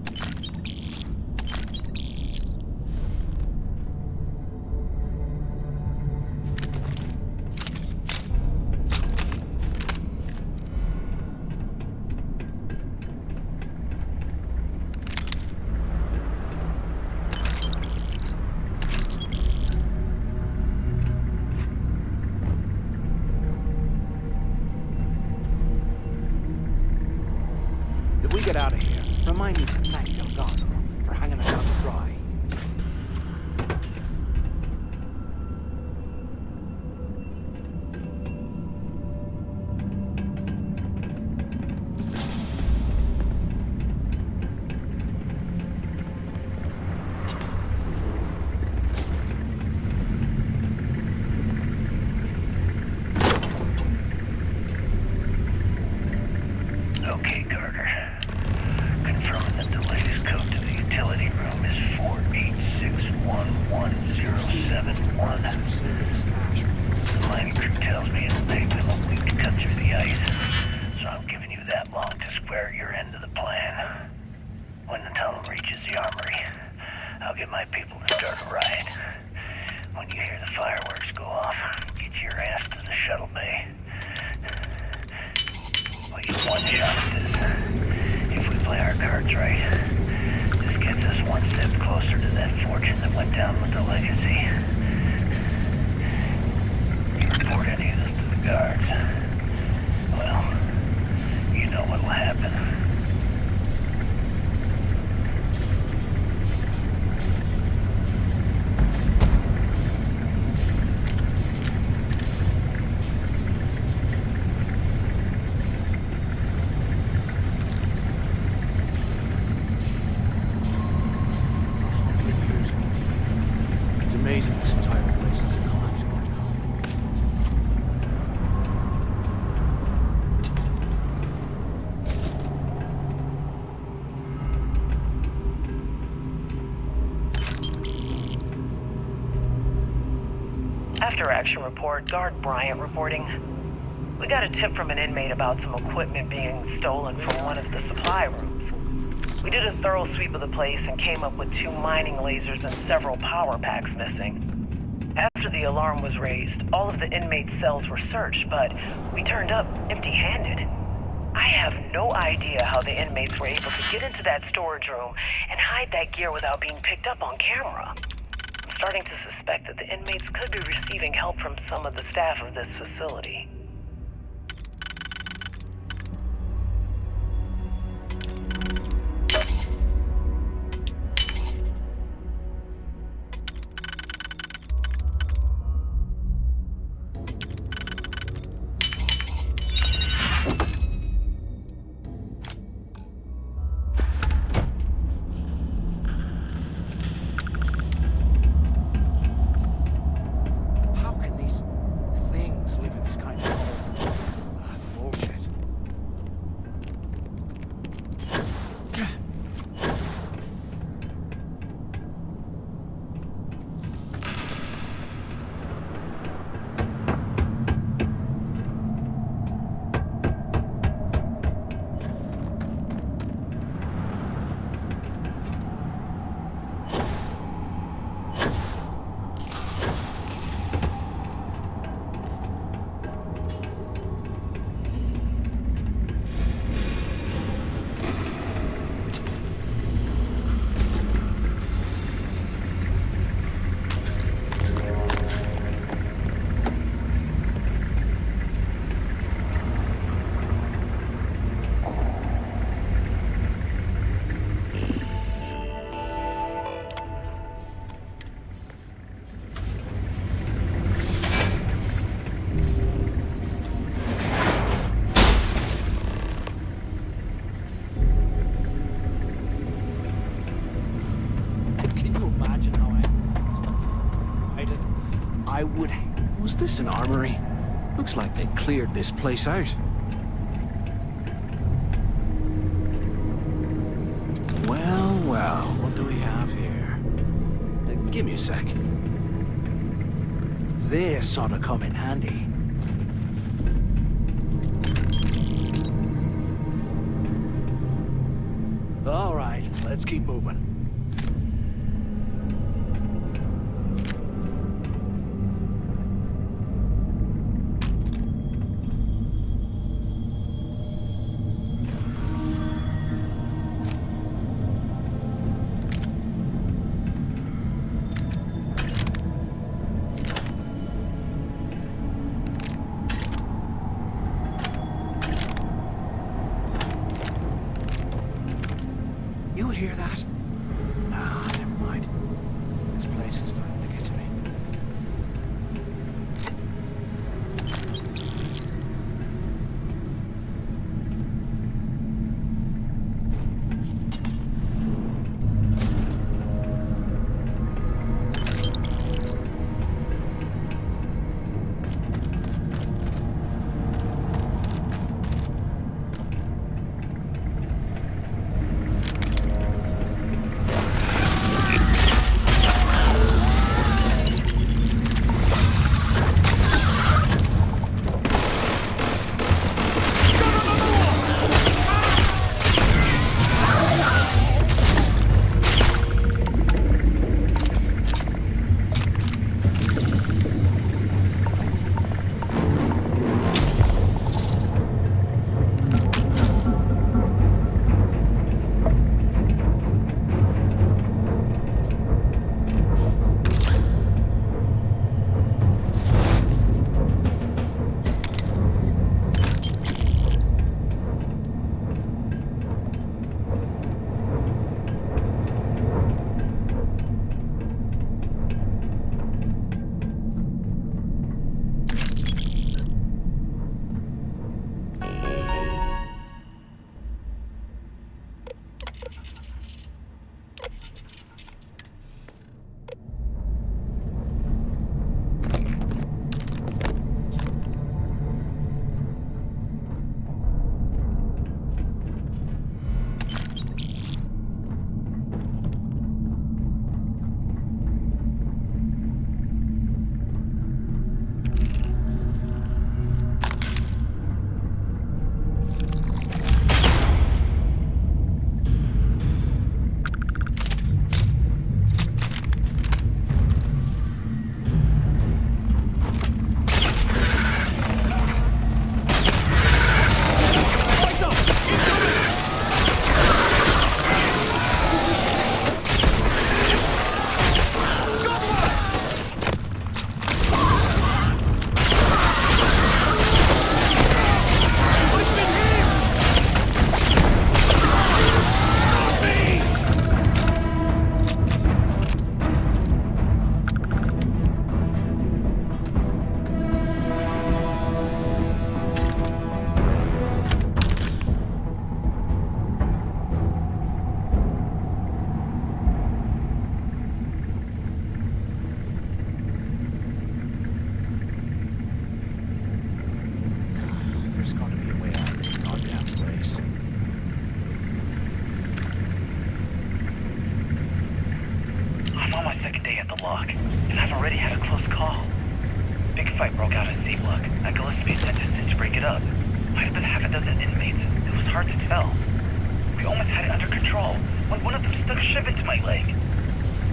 If we get out of here, remind me to thank Delgado for hanging us out to dry. Okay, Carter. Confirming that the latest code to the utility room is 4861171. The mining crew tells me it'll take them a week to cut through the ice, so I'm giving you that long to square your end of the plan. When the tunnel reaches the armory, I'll get my people to start a riot. When you hear the fireworks go off, get your ass to the shuttle bay. We get one shot at this. If we play our cards right, this amazing this entire place hasn't collapsed by now. After action report, Guard Bryant reporting. We got a tip from an inmate about some equipment being stolen from one of the supply rooms. We did a thorough sweep of the place and came up with 2 mining lasers and several power packs missing. After the alarm was raised, all of the inmates' cells were searched, but we turned up empty-handed. I have no idea how the inmates were able to get into that storage room and hide that gear without being picked up on camera. I'm starting to suspect that the inmates could be receiving help from some of the staff of this facility. How can these things live in this kind of hole? That's bullshit. Can you imagine how I would... Was this an armory? Looks like they cleared this place out. Well, well, what do we have here? Give me a sec. This ought to come in handy. All right, let's keep moving. You hear that? I'm on my second day at the lock, and I've already had a close call. Big fight broke out at C-Block. I Gillespie sent us in to break it up. Might have been half a dozen inmates. It was hard to tell. We almost had it under control when one of them stuck a shiv into my leg.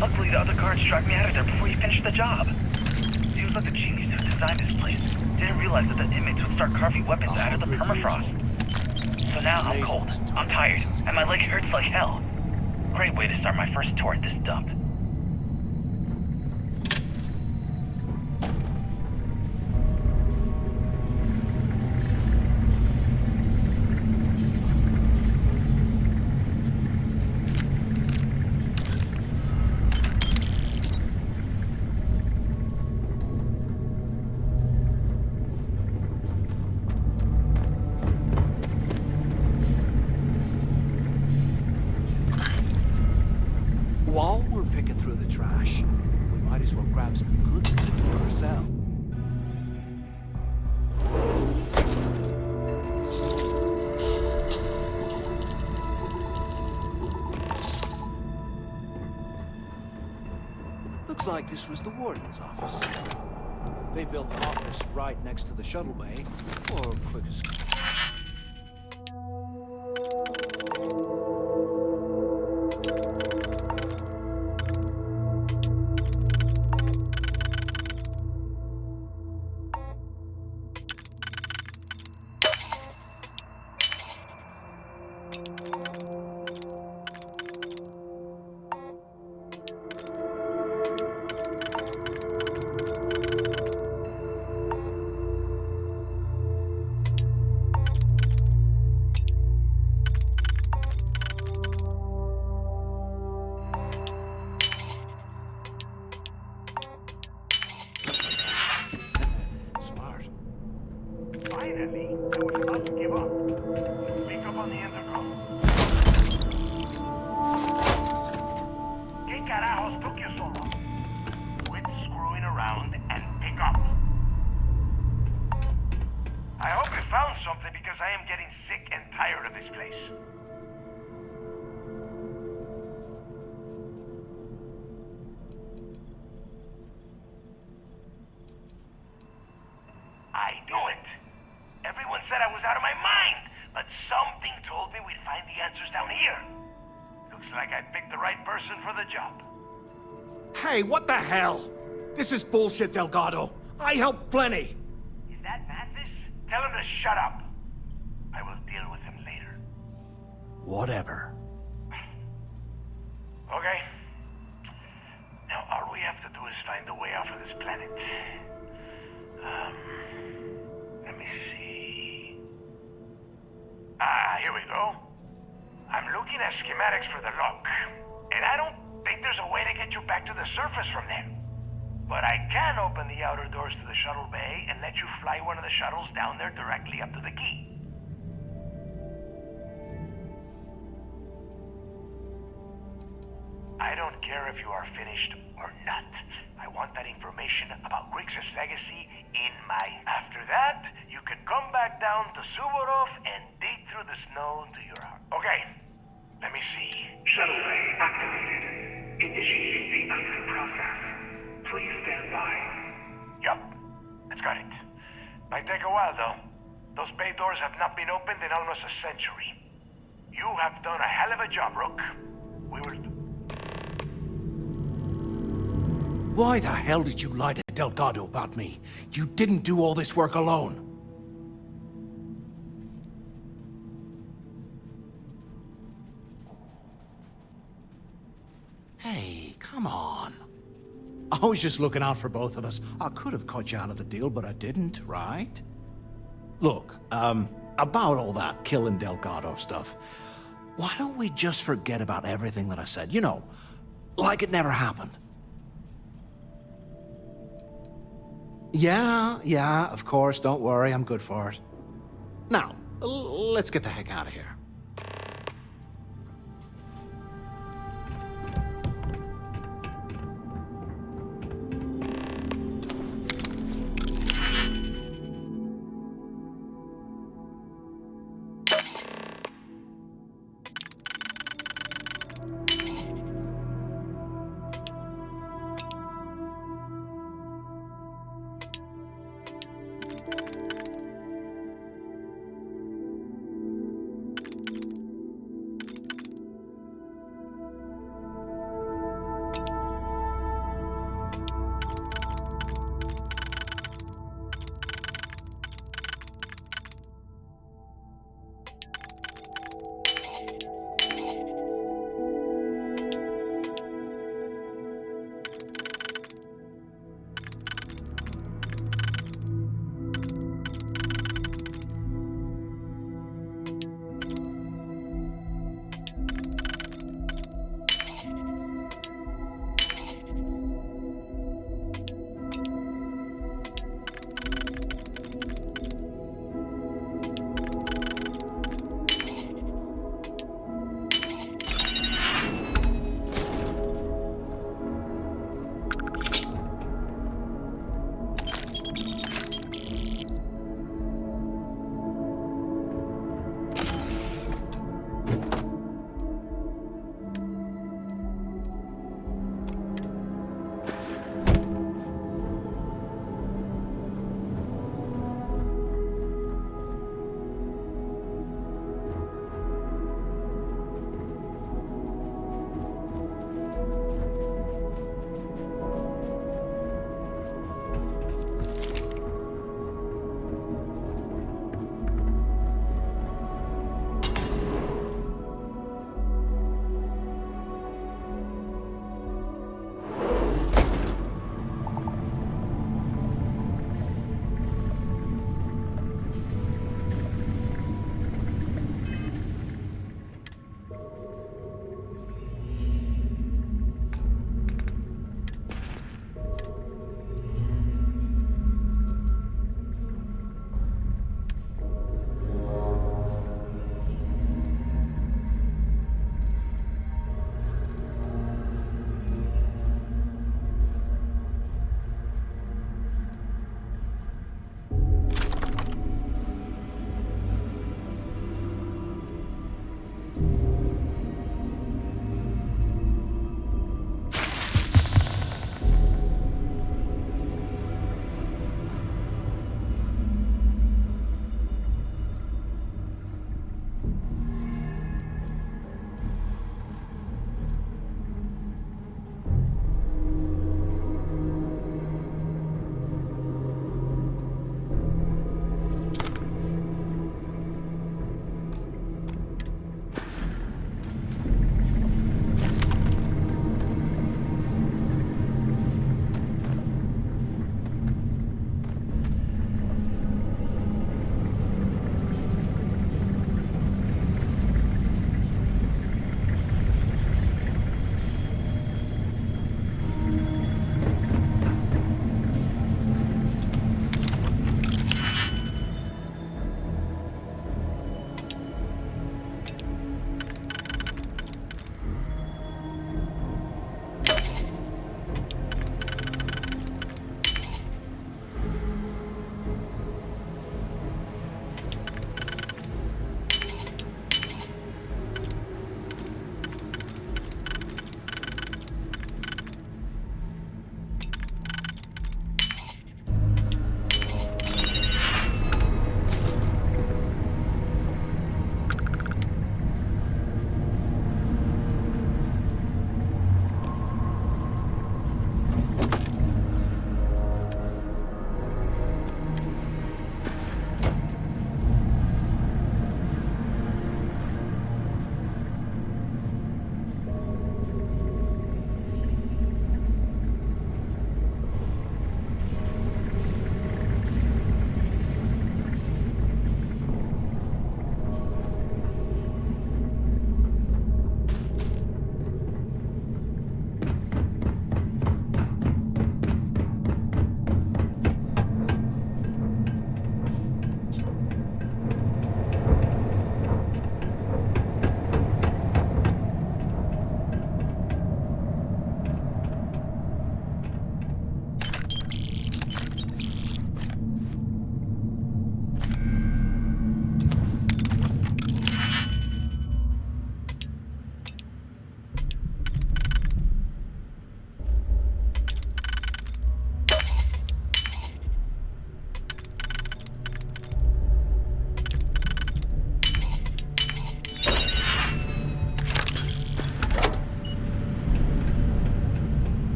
Luckily, the other guards dragged me out of there before he finished the job. He was like the genius who designed this place. Didn't realize that the inmates would start carving weapons out of the permafrost. So now I'm cold, I'm tired, and my leg hurts like hell. Great way to start my first tour at this dump. While we're picking through the trash, we might as well grab some good stuff for ourselves. Looks like this was the warden's office. They built the office right next to the shuttle bay, or quick escape. Finally, I was about to give up. Wake up on the intercom. ¿Qué carajos took you so long? Quit screwing around and pick up. I hope you found something because I am getting sick and tired of this place. I knew it. Everyone said I was out of my mind, but something told me we'd find the answers down here. Looks like I picked the right person for the job. Hey, what the hell? This is bullshit, Delgado. I helped plenty. Is that Mathis? Tell him to shut up. I will deal with him later. Whatever. Okay. Now all we have to do is find a way off of this planet. Let me see. Here we go. I'm looking at schematics for the lock, and I don't think there's a way to get you back to the surface from there. But I can open the outer doors to the shuttle bay and let you fly one of the shuttles down there directly up to the key. I don't care if you are finished or not. I want that information about Griggs' legacy in my... After that, you can come back down to Suvorov and dig through the snow to your heart. Okay, let me see. Shuttle bay activated. Initiating the exit process. Please stand by. Yup, that's got it. Might take a while, though. Those bay doors have not been opened in almost a century. You have done a hell of a job, Rook. We will... Why the hell did you lie to Delgado about me? You didn't do all this work alone. Hey, come on. I was just looking out for both of us. I could have cut you out of the deal, but I didn't, right? Look, about all that killing Delgado stuff, why don't we just forget about everything that I said? You know, like it never happened. Yeah, of course, don't worry, I'm good for it. Now, let's get the heck out of here.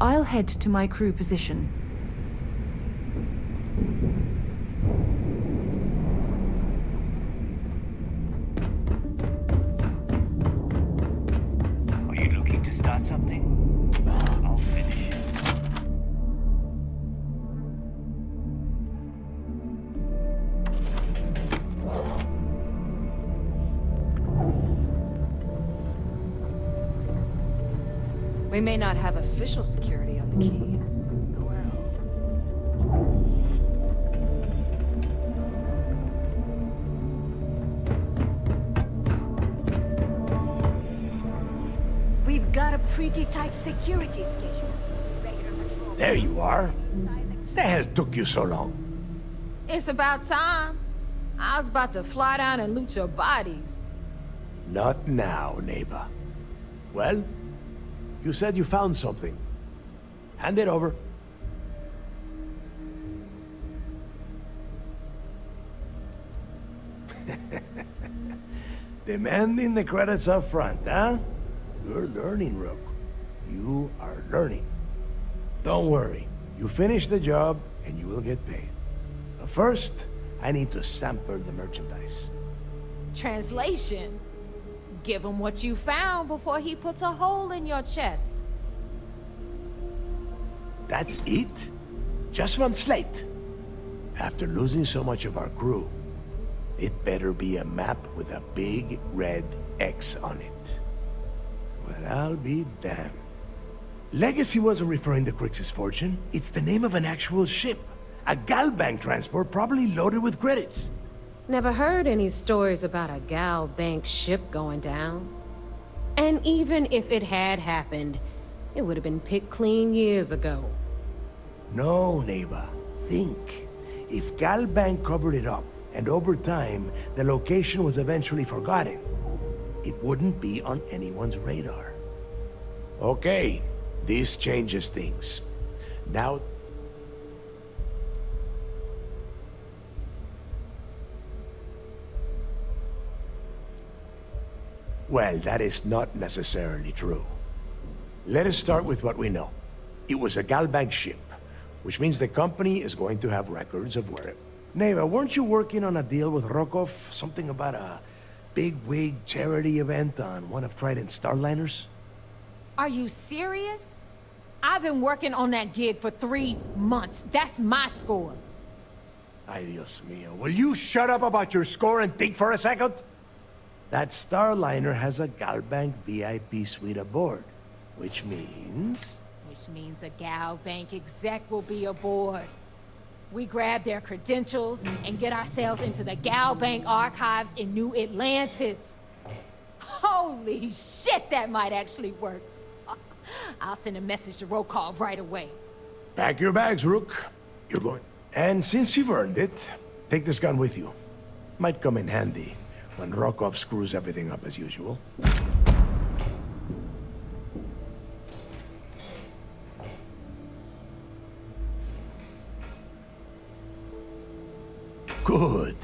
I'll head to my crew position. Are you looking to start something? I'll finish it. We may not have official security on the key. We've got a pretty tight security schedule. There you are. The hell took you so long? It's about time. I was about to fly down and loot your bodies. Not now, neighbor. Well, you said you found something. Hand it over. Demanding the credits up front, huh? You're learning, Rook. You are learning. Don't worry. You finish the job, and you will get paid. But first, I need to sample the merchandise. Translation. Give him what you found before he puts a hole in your chest. That's it? Just one slate? After losing so much of our crew, it better be a map with a big red X on it. Well, I'll be damned. Legacy wasn't referring to Crix's fortune. It's the name of an actual ship. A Galbank transport probably loaded with credits. Never heard any stories about a Gal Bank ship going down. And even if it had happened, it would have been picked clean years ago. No, neighbor. Think. If Galbank covered it up, and over time, the location was eventually forgotten, it wouldn't be on anyone's radar. Okay, this changes things. Now... Well, that is not necessarily true. Let us start with what we know. It was a Galbank ship, which means the company is going to have records of where it... Neva, weren't you working on a deal with Rokov? Something about a big-wig charity event on one of Trident's Starliners? Are you serious? I've been working on that gig for 3 months. That's my score. Ay, Dios mío. Will you shut up about your score and think for a second? That Starliner has a Galbank VIP suite aboard, which means... Which means a Gal Bank exec will be aboard. We grab their credentials and get ourselves into the Gal Bank archives in New Atlantis. Holy shit, that might actually work. I'll send a message to Rokov right away. Pack your bags, Rook. You're going. And since you've earned it, take this gun with you. Might come in handy when Rokov screws everything up as usual. Good,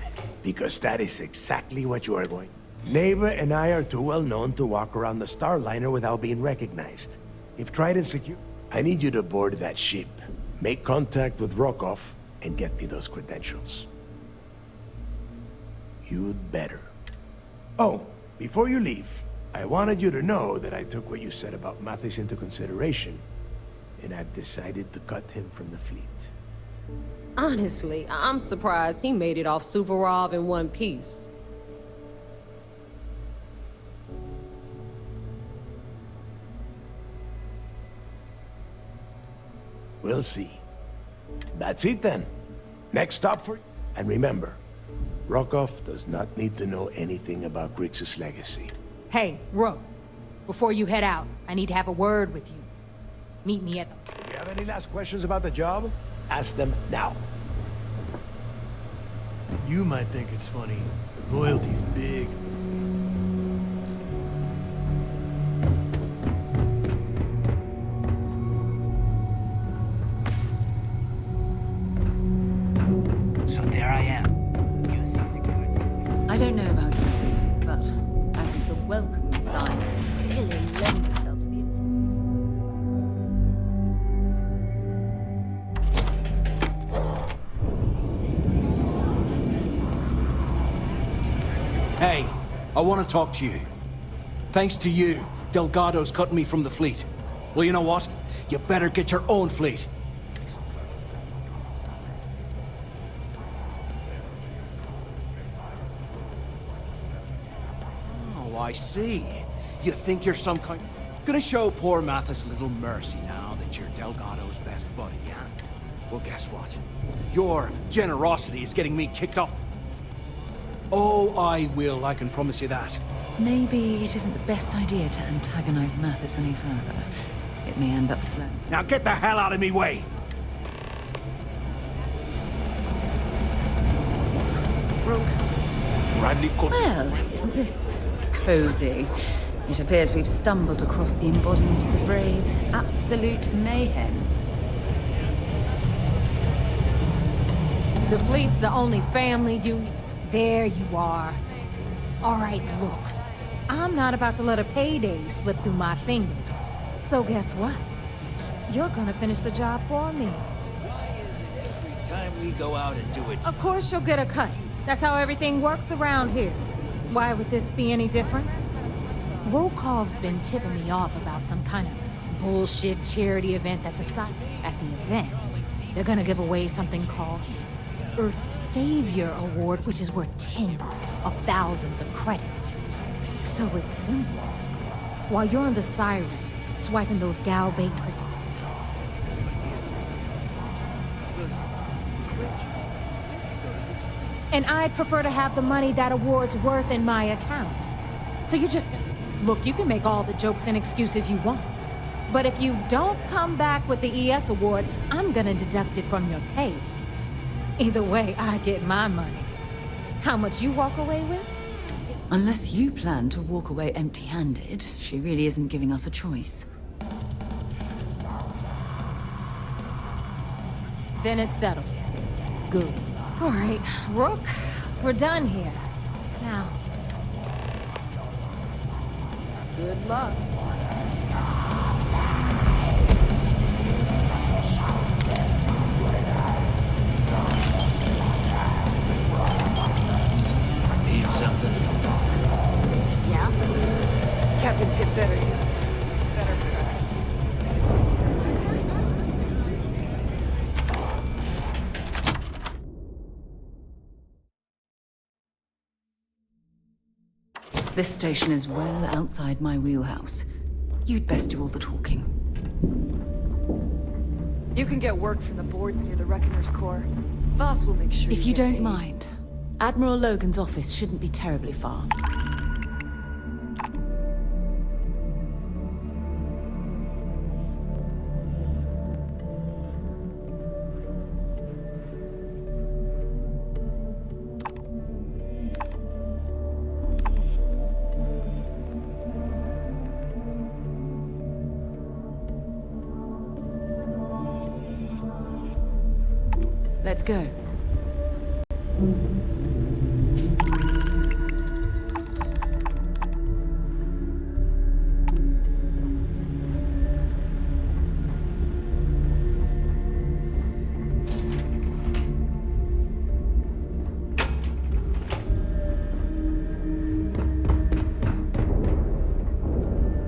because that is exactly what you are going. Neva and I are too well known to walk around the Starliner without being recognized. If Trident secure, I need you to board that ship, make contact with Rokov, and get me those credentials. You'd better. Oh, before you leave, I wanted you to know that I took what you said about Mathis into consideration, and I've decided to cut him from the fleet. Honestly, I'm surprised he made it off Suvorov in one piece. We'll see. That's it then. Next stop for... And remember, Rokov does not need to know anything about Grixis' legacy. Hey, Rook, before you head out, I need to have a word with you. Meet me at the... If you have any last questions about the job, ask them now. You might think it's funny, but loyalty's big. So there I am. I don't know about you, but I think the welcome sign really lends itself to the... I want to talk to you. Thanks to you, Delgado's cutting me from the fleet. Well, you know what? You better get your own fleet. Oh, I see. You think you're some kind... Gonna show poor Mathis a little mercy now that you're Delgado's best buddy, yeah? Well, guess what? Your generosity is getting me kicked off. Oh, I will, I can promise you that. Maybe it isn't the best idea to antagonize Mathis any further. It may end up slow. Now get the hell out of me way! Well, isn't this cozy? It appears we've stumbled across the embodiment of the phrase, absolute mayhem. The fleet's the only family you... There you are. All right, look. I'm not about to let a payday slip through my fingers. So guess what? You're gonna finish the job for me. Every time we go out and do it... Of course you'll get a cut. That's how everything works around here. Why would this be any different? Rokov's been tipping me off about some kind of bullshit charity event at the site. At the event, they're gonna give away something called Earth Savior Award, which is worth tens of thousands of credits. So it's simple. While you're on the siren, swiping those gal bait credits. And I'd prefer to have the money that award's worth in my account. So you're just gonna... Look, you can make all the jokes and excuses you want. But if you don't come back with the ES award, I'm gonna deduct it from your pay. Either way, I get my money. How much you walk away with? Unless you plan to walk away empty-handed, she really isn't giving us a choice. Then it's settled. Good. All right, Rook, we're done here. Now, good luck. Need something? Yeah? Captains get better uniforms, better perks. This station is well outside my wheelhouse. You'd best do all the talking. You can get work from the boards near the Reckoner's Core. Voss will make sure If you get don't paid. mind, Admiral Logan's office shouldn't be terribly far. Let's go.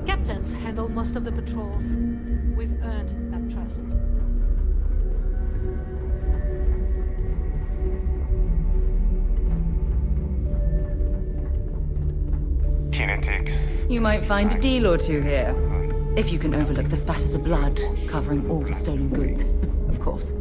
Captains handle most of the patrols. We've earned that trust. Kinetics. You might find a deal or two here. If you can overlook the spatters of blood covering all the stolen goods, of course.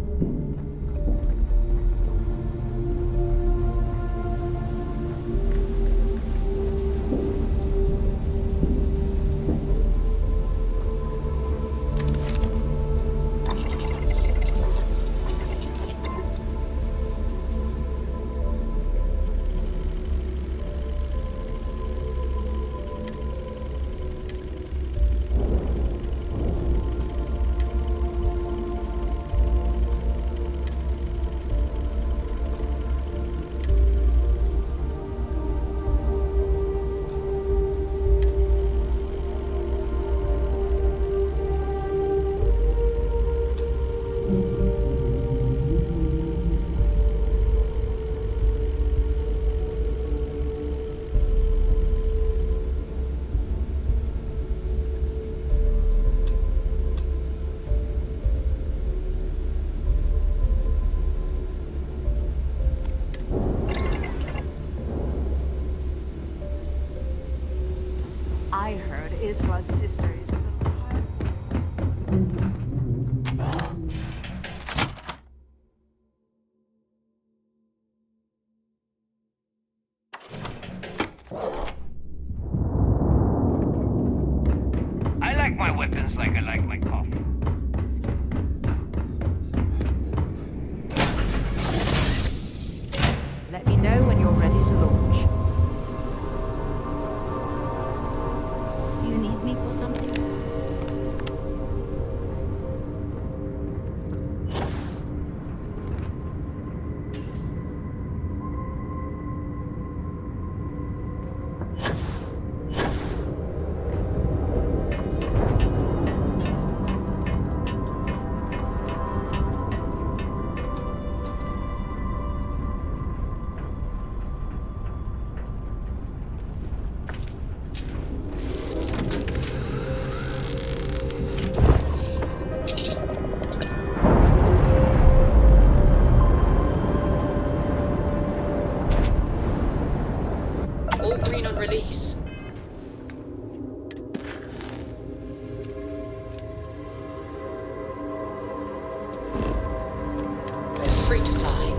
We're free to fly.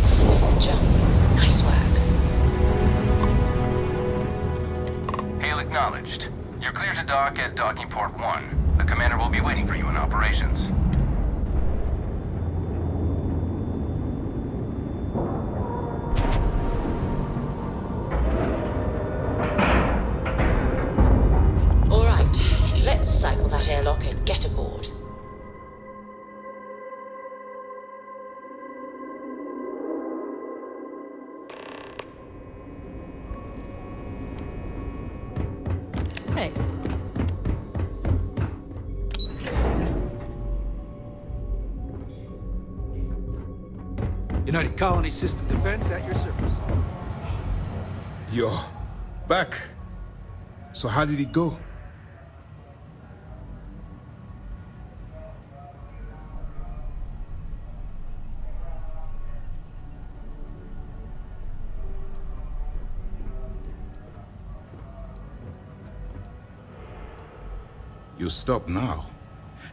Smooth jump. Nice work. Hail acknowledged. You're clear to dock at docking port 1. The commander will be waiting for you in operations. All right, let's cycle that airlock and get aboard. Hey. United Colony System Defense at your service. You're back. So how did it go? You stop now.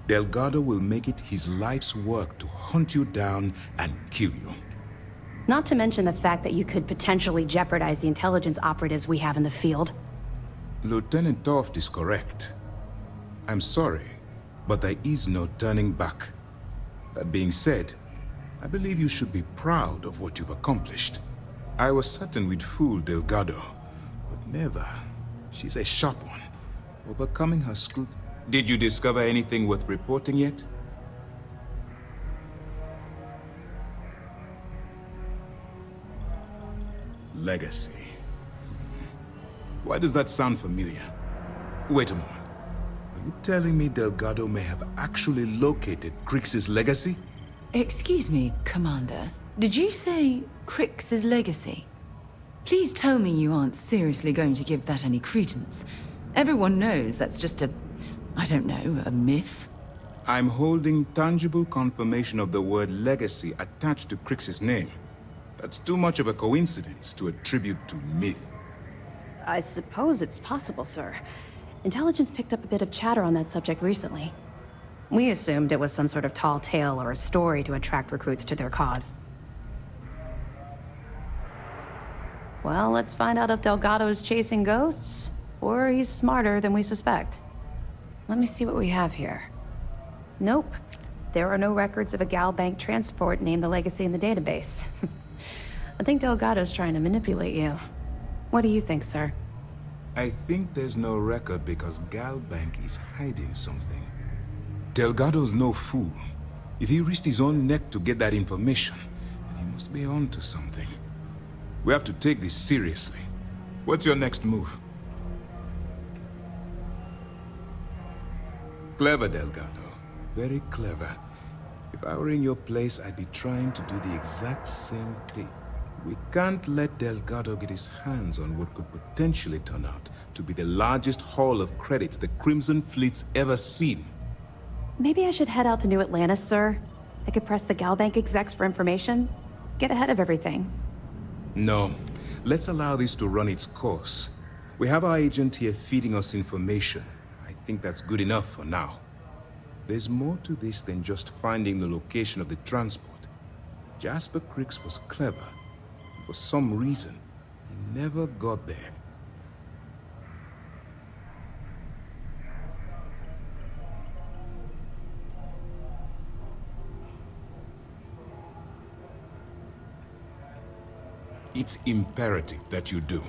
Delgado will make it his life's work to hunt you down and kill you. Not to mention the fact that you could potentially jeopardize the intelligence operatives we have in the field. Lieutenant Toft is correct. I'm sorry, but there is no turning back. That being said, I believe you should be proud of what you've accomplished. I was certain we'd fool Delgado, but never. She's a sharp one, overcoming her scrutiny. Did you discover anything worth reporting yet? Legacy. Why does that sound familiar? Wait a moment. Are you telling me Delgado may have actually located Crix's legacy? Excuse me, Commander. Did you say Crix's legacy? Please tell me you aren't seriously going to give that any credence. Everyone knows that's just I don't know, a myth? I'm holding tangible confirmation of the word legacy attached to Crix's name. That's too much of a coincidence to attribute to myth. I suppose it's possible, sir. Intelligence picked up a bit of chatter on that subject recently. We assumed it was some sort of tall tale or a story to attract recruits to their cause. Well, let's find out if Delgado's chasing ghosts, or he's smarter than we suspect. Let me see what we have here. Nope. There are no records of a Gal Bank transport named the Legacy in the database. I think Delgado's trying to manipulate you. What do you think, sir? I think there's no record because Gal Bank is hiding something. Delgado's no fool. If he risked his own neck to get that information, then he must be on to something. We have to take this seriously. What's your next move? Clever, Delgado. Very clever. If I were in your place, I'd be trying to do the exact same thing. We can't let Delgado get his hands on what could potentially turn out to be the largest haul of credits the Crimson Fleet's ever seen. Maybe I should head out to New Atlantis, sir. I could press the Gal Bank execs for information. Get ahead of everything. No. Let's allow this to run its course. We have our agent here feeding us information. I think that's good enough for now. There's more to this than just finding the location of the transport. Jasper Crix was clever. For some reason, he never got there. It's imperative that you do.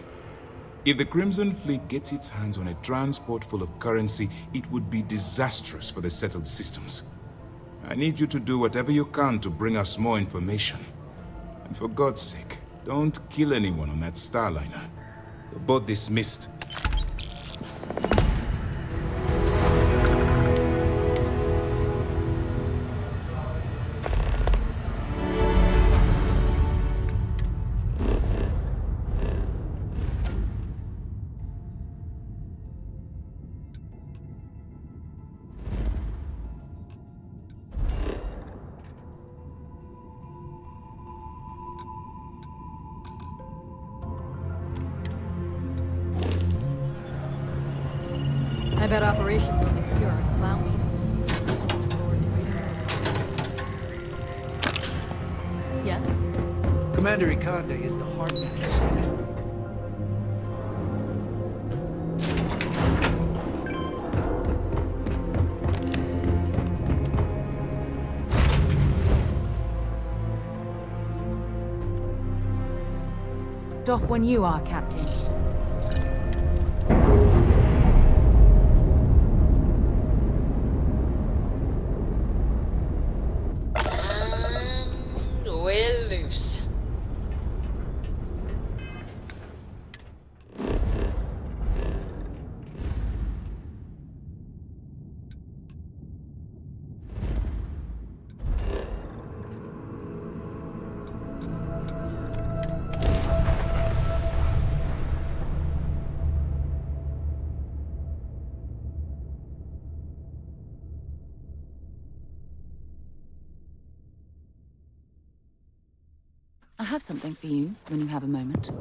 If the Crimson Fleet gets its hands on a transport full of currency, it would be disastrous for the settled systems. I need you to do whatever you can to bring us more information. And for God's sake, don't kill anyone on that Starliner. You're both dismissed. bet operations on the key are a clown show. Yes? Commander Ikande is the heartbeat. Off when you are, Captain. And we're loose. I have something for you when you have a moment.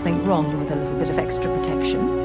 nothing wrong with a little bit of extra protection.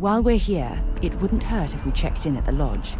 While we're here, it wouldn't hurt if we checked in at the lodge.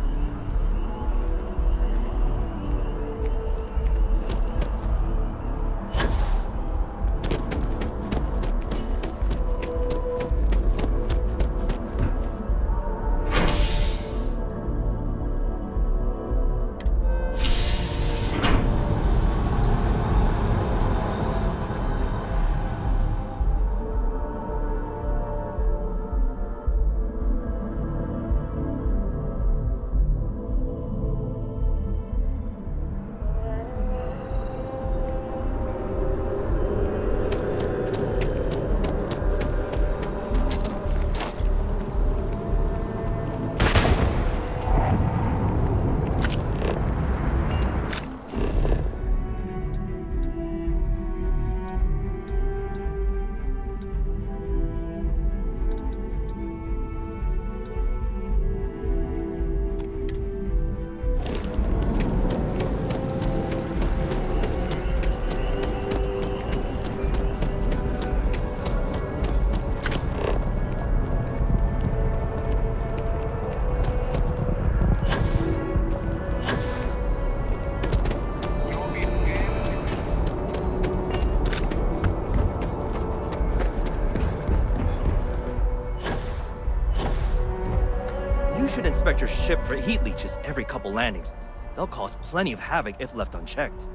your ship for heat leeches every couple landings. They'll cause plenty of havoc if left unchecked.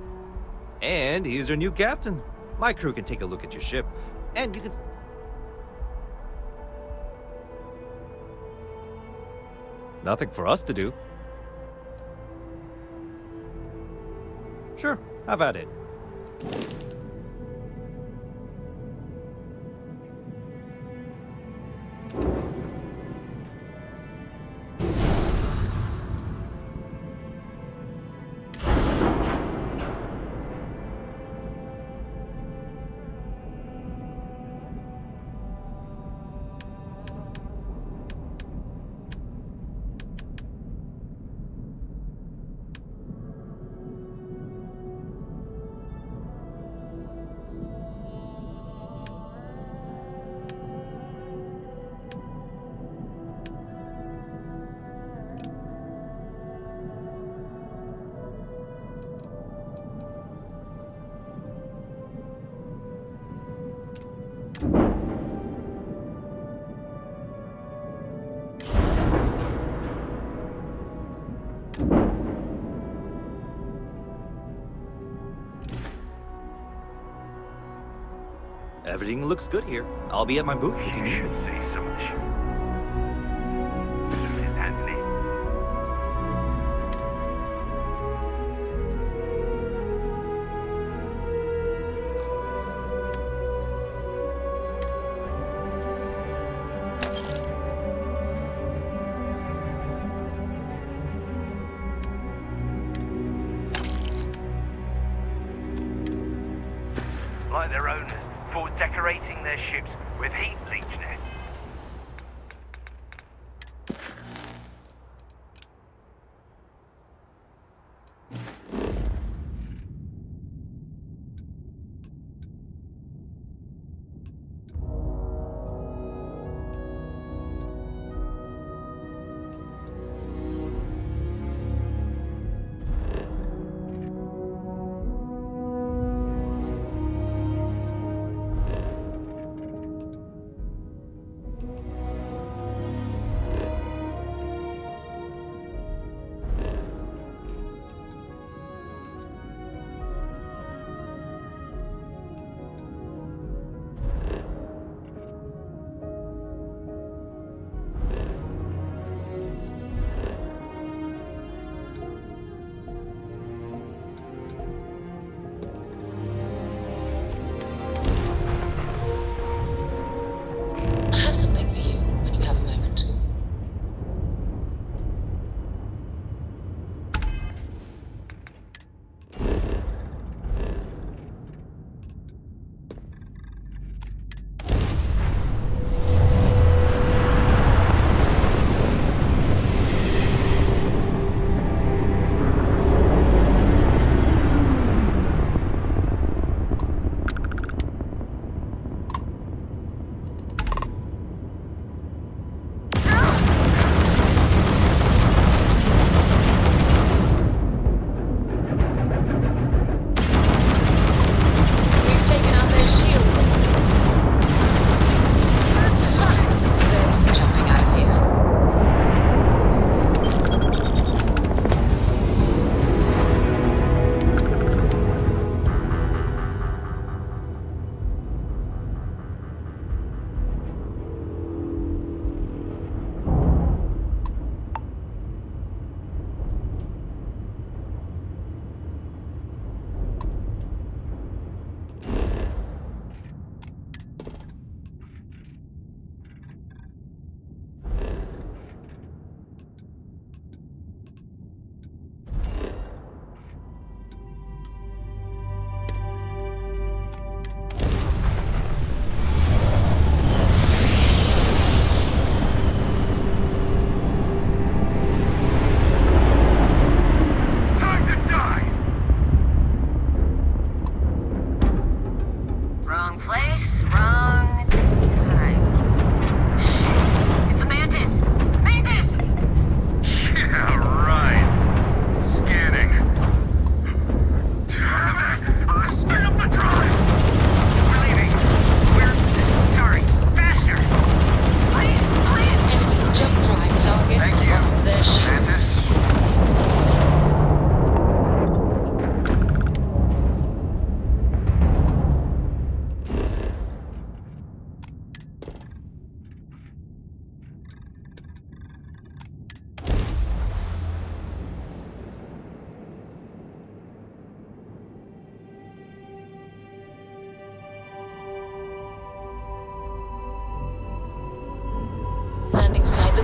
And he's your new captain. My crew can take a look at your ship, and you can... Nothing for us to do. Sure, have at it. Everything looks good here. I'll be at my booth if you need me. Like their owners, for decorating their ships with heat leech nests.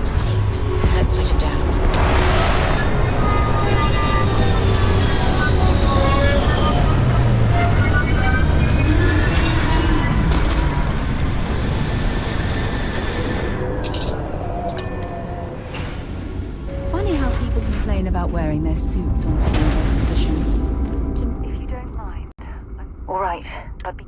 looks clean. Let's set it down. Funny how people complain about wearing their suits on field expeditions. If you don't mind. All right, but be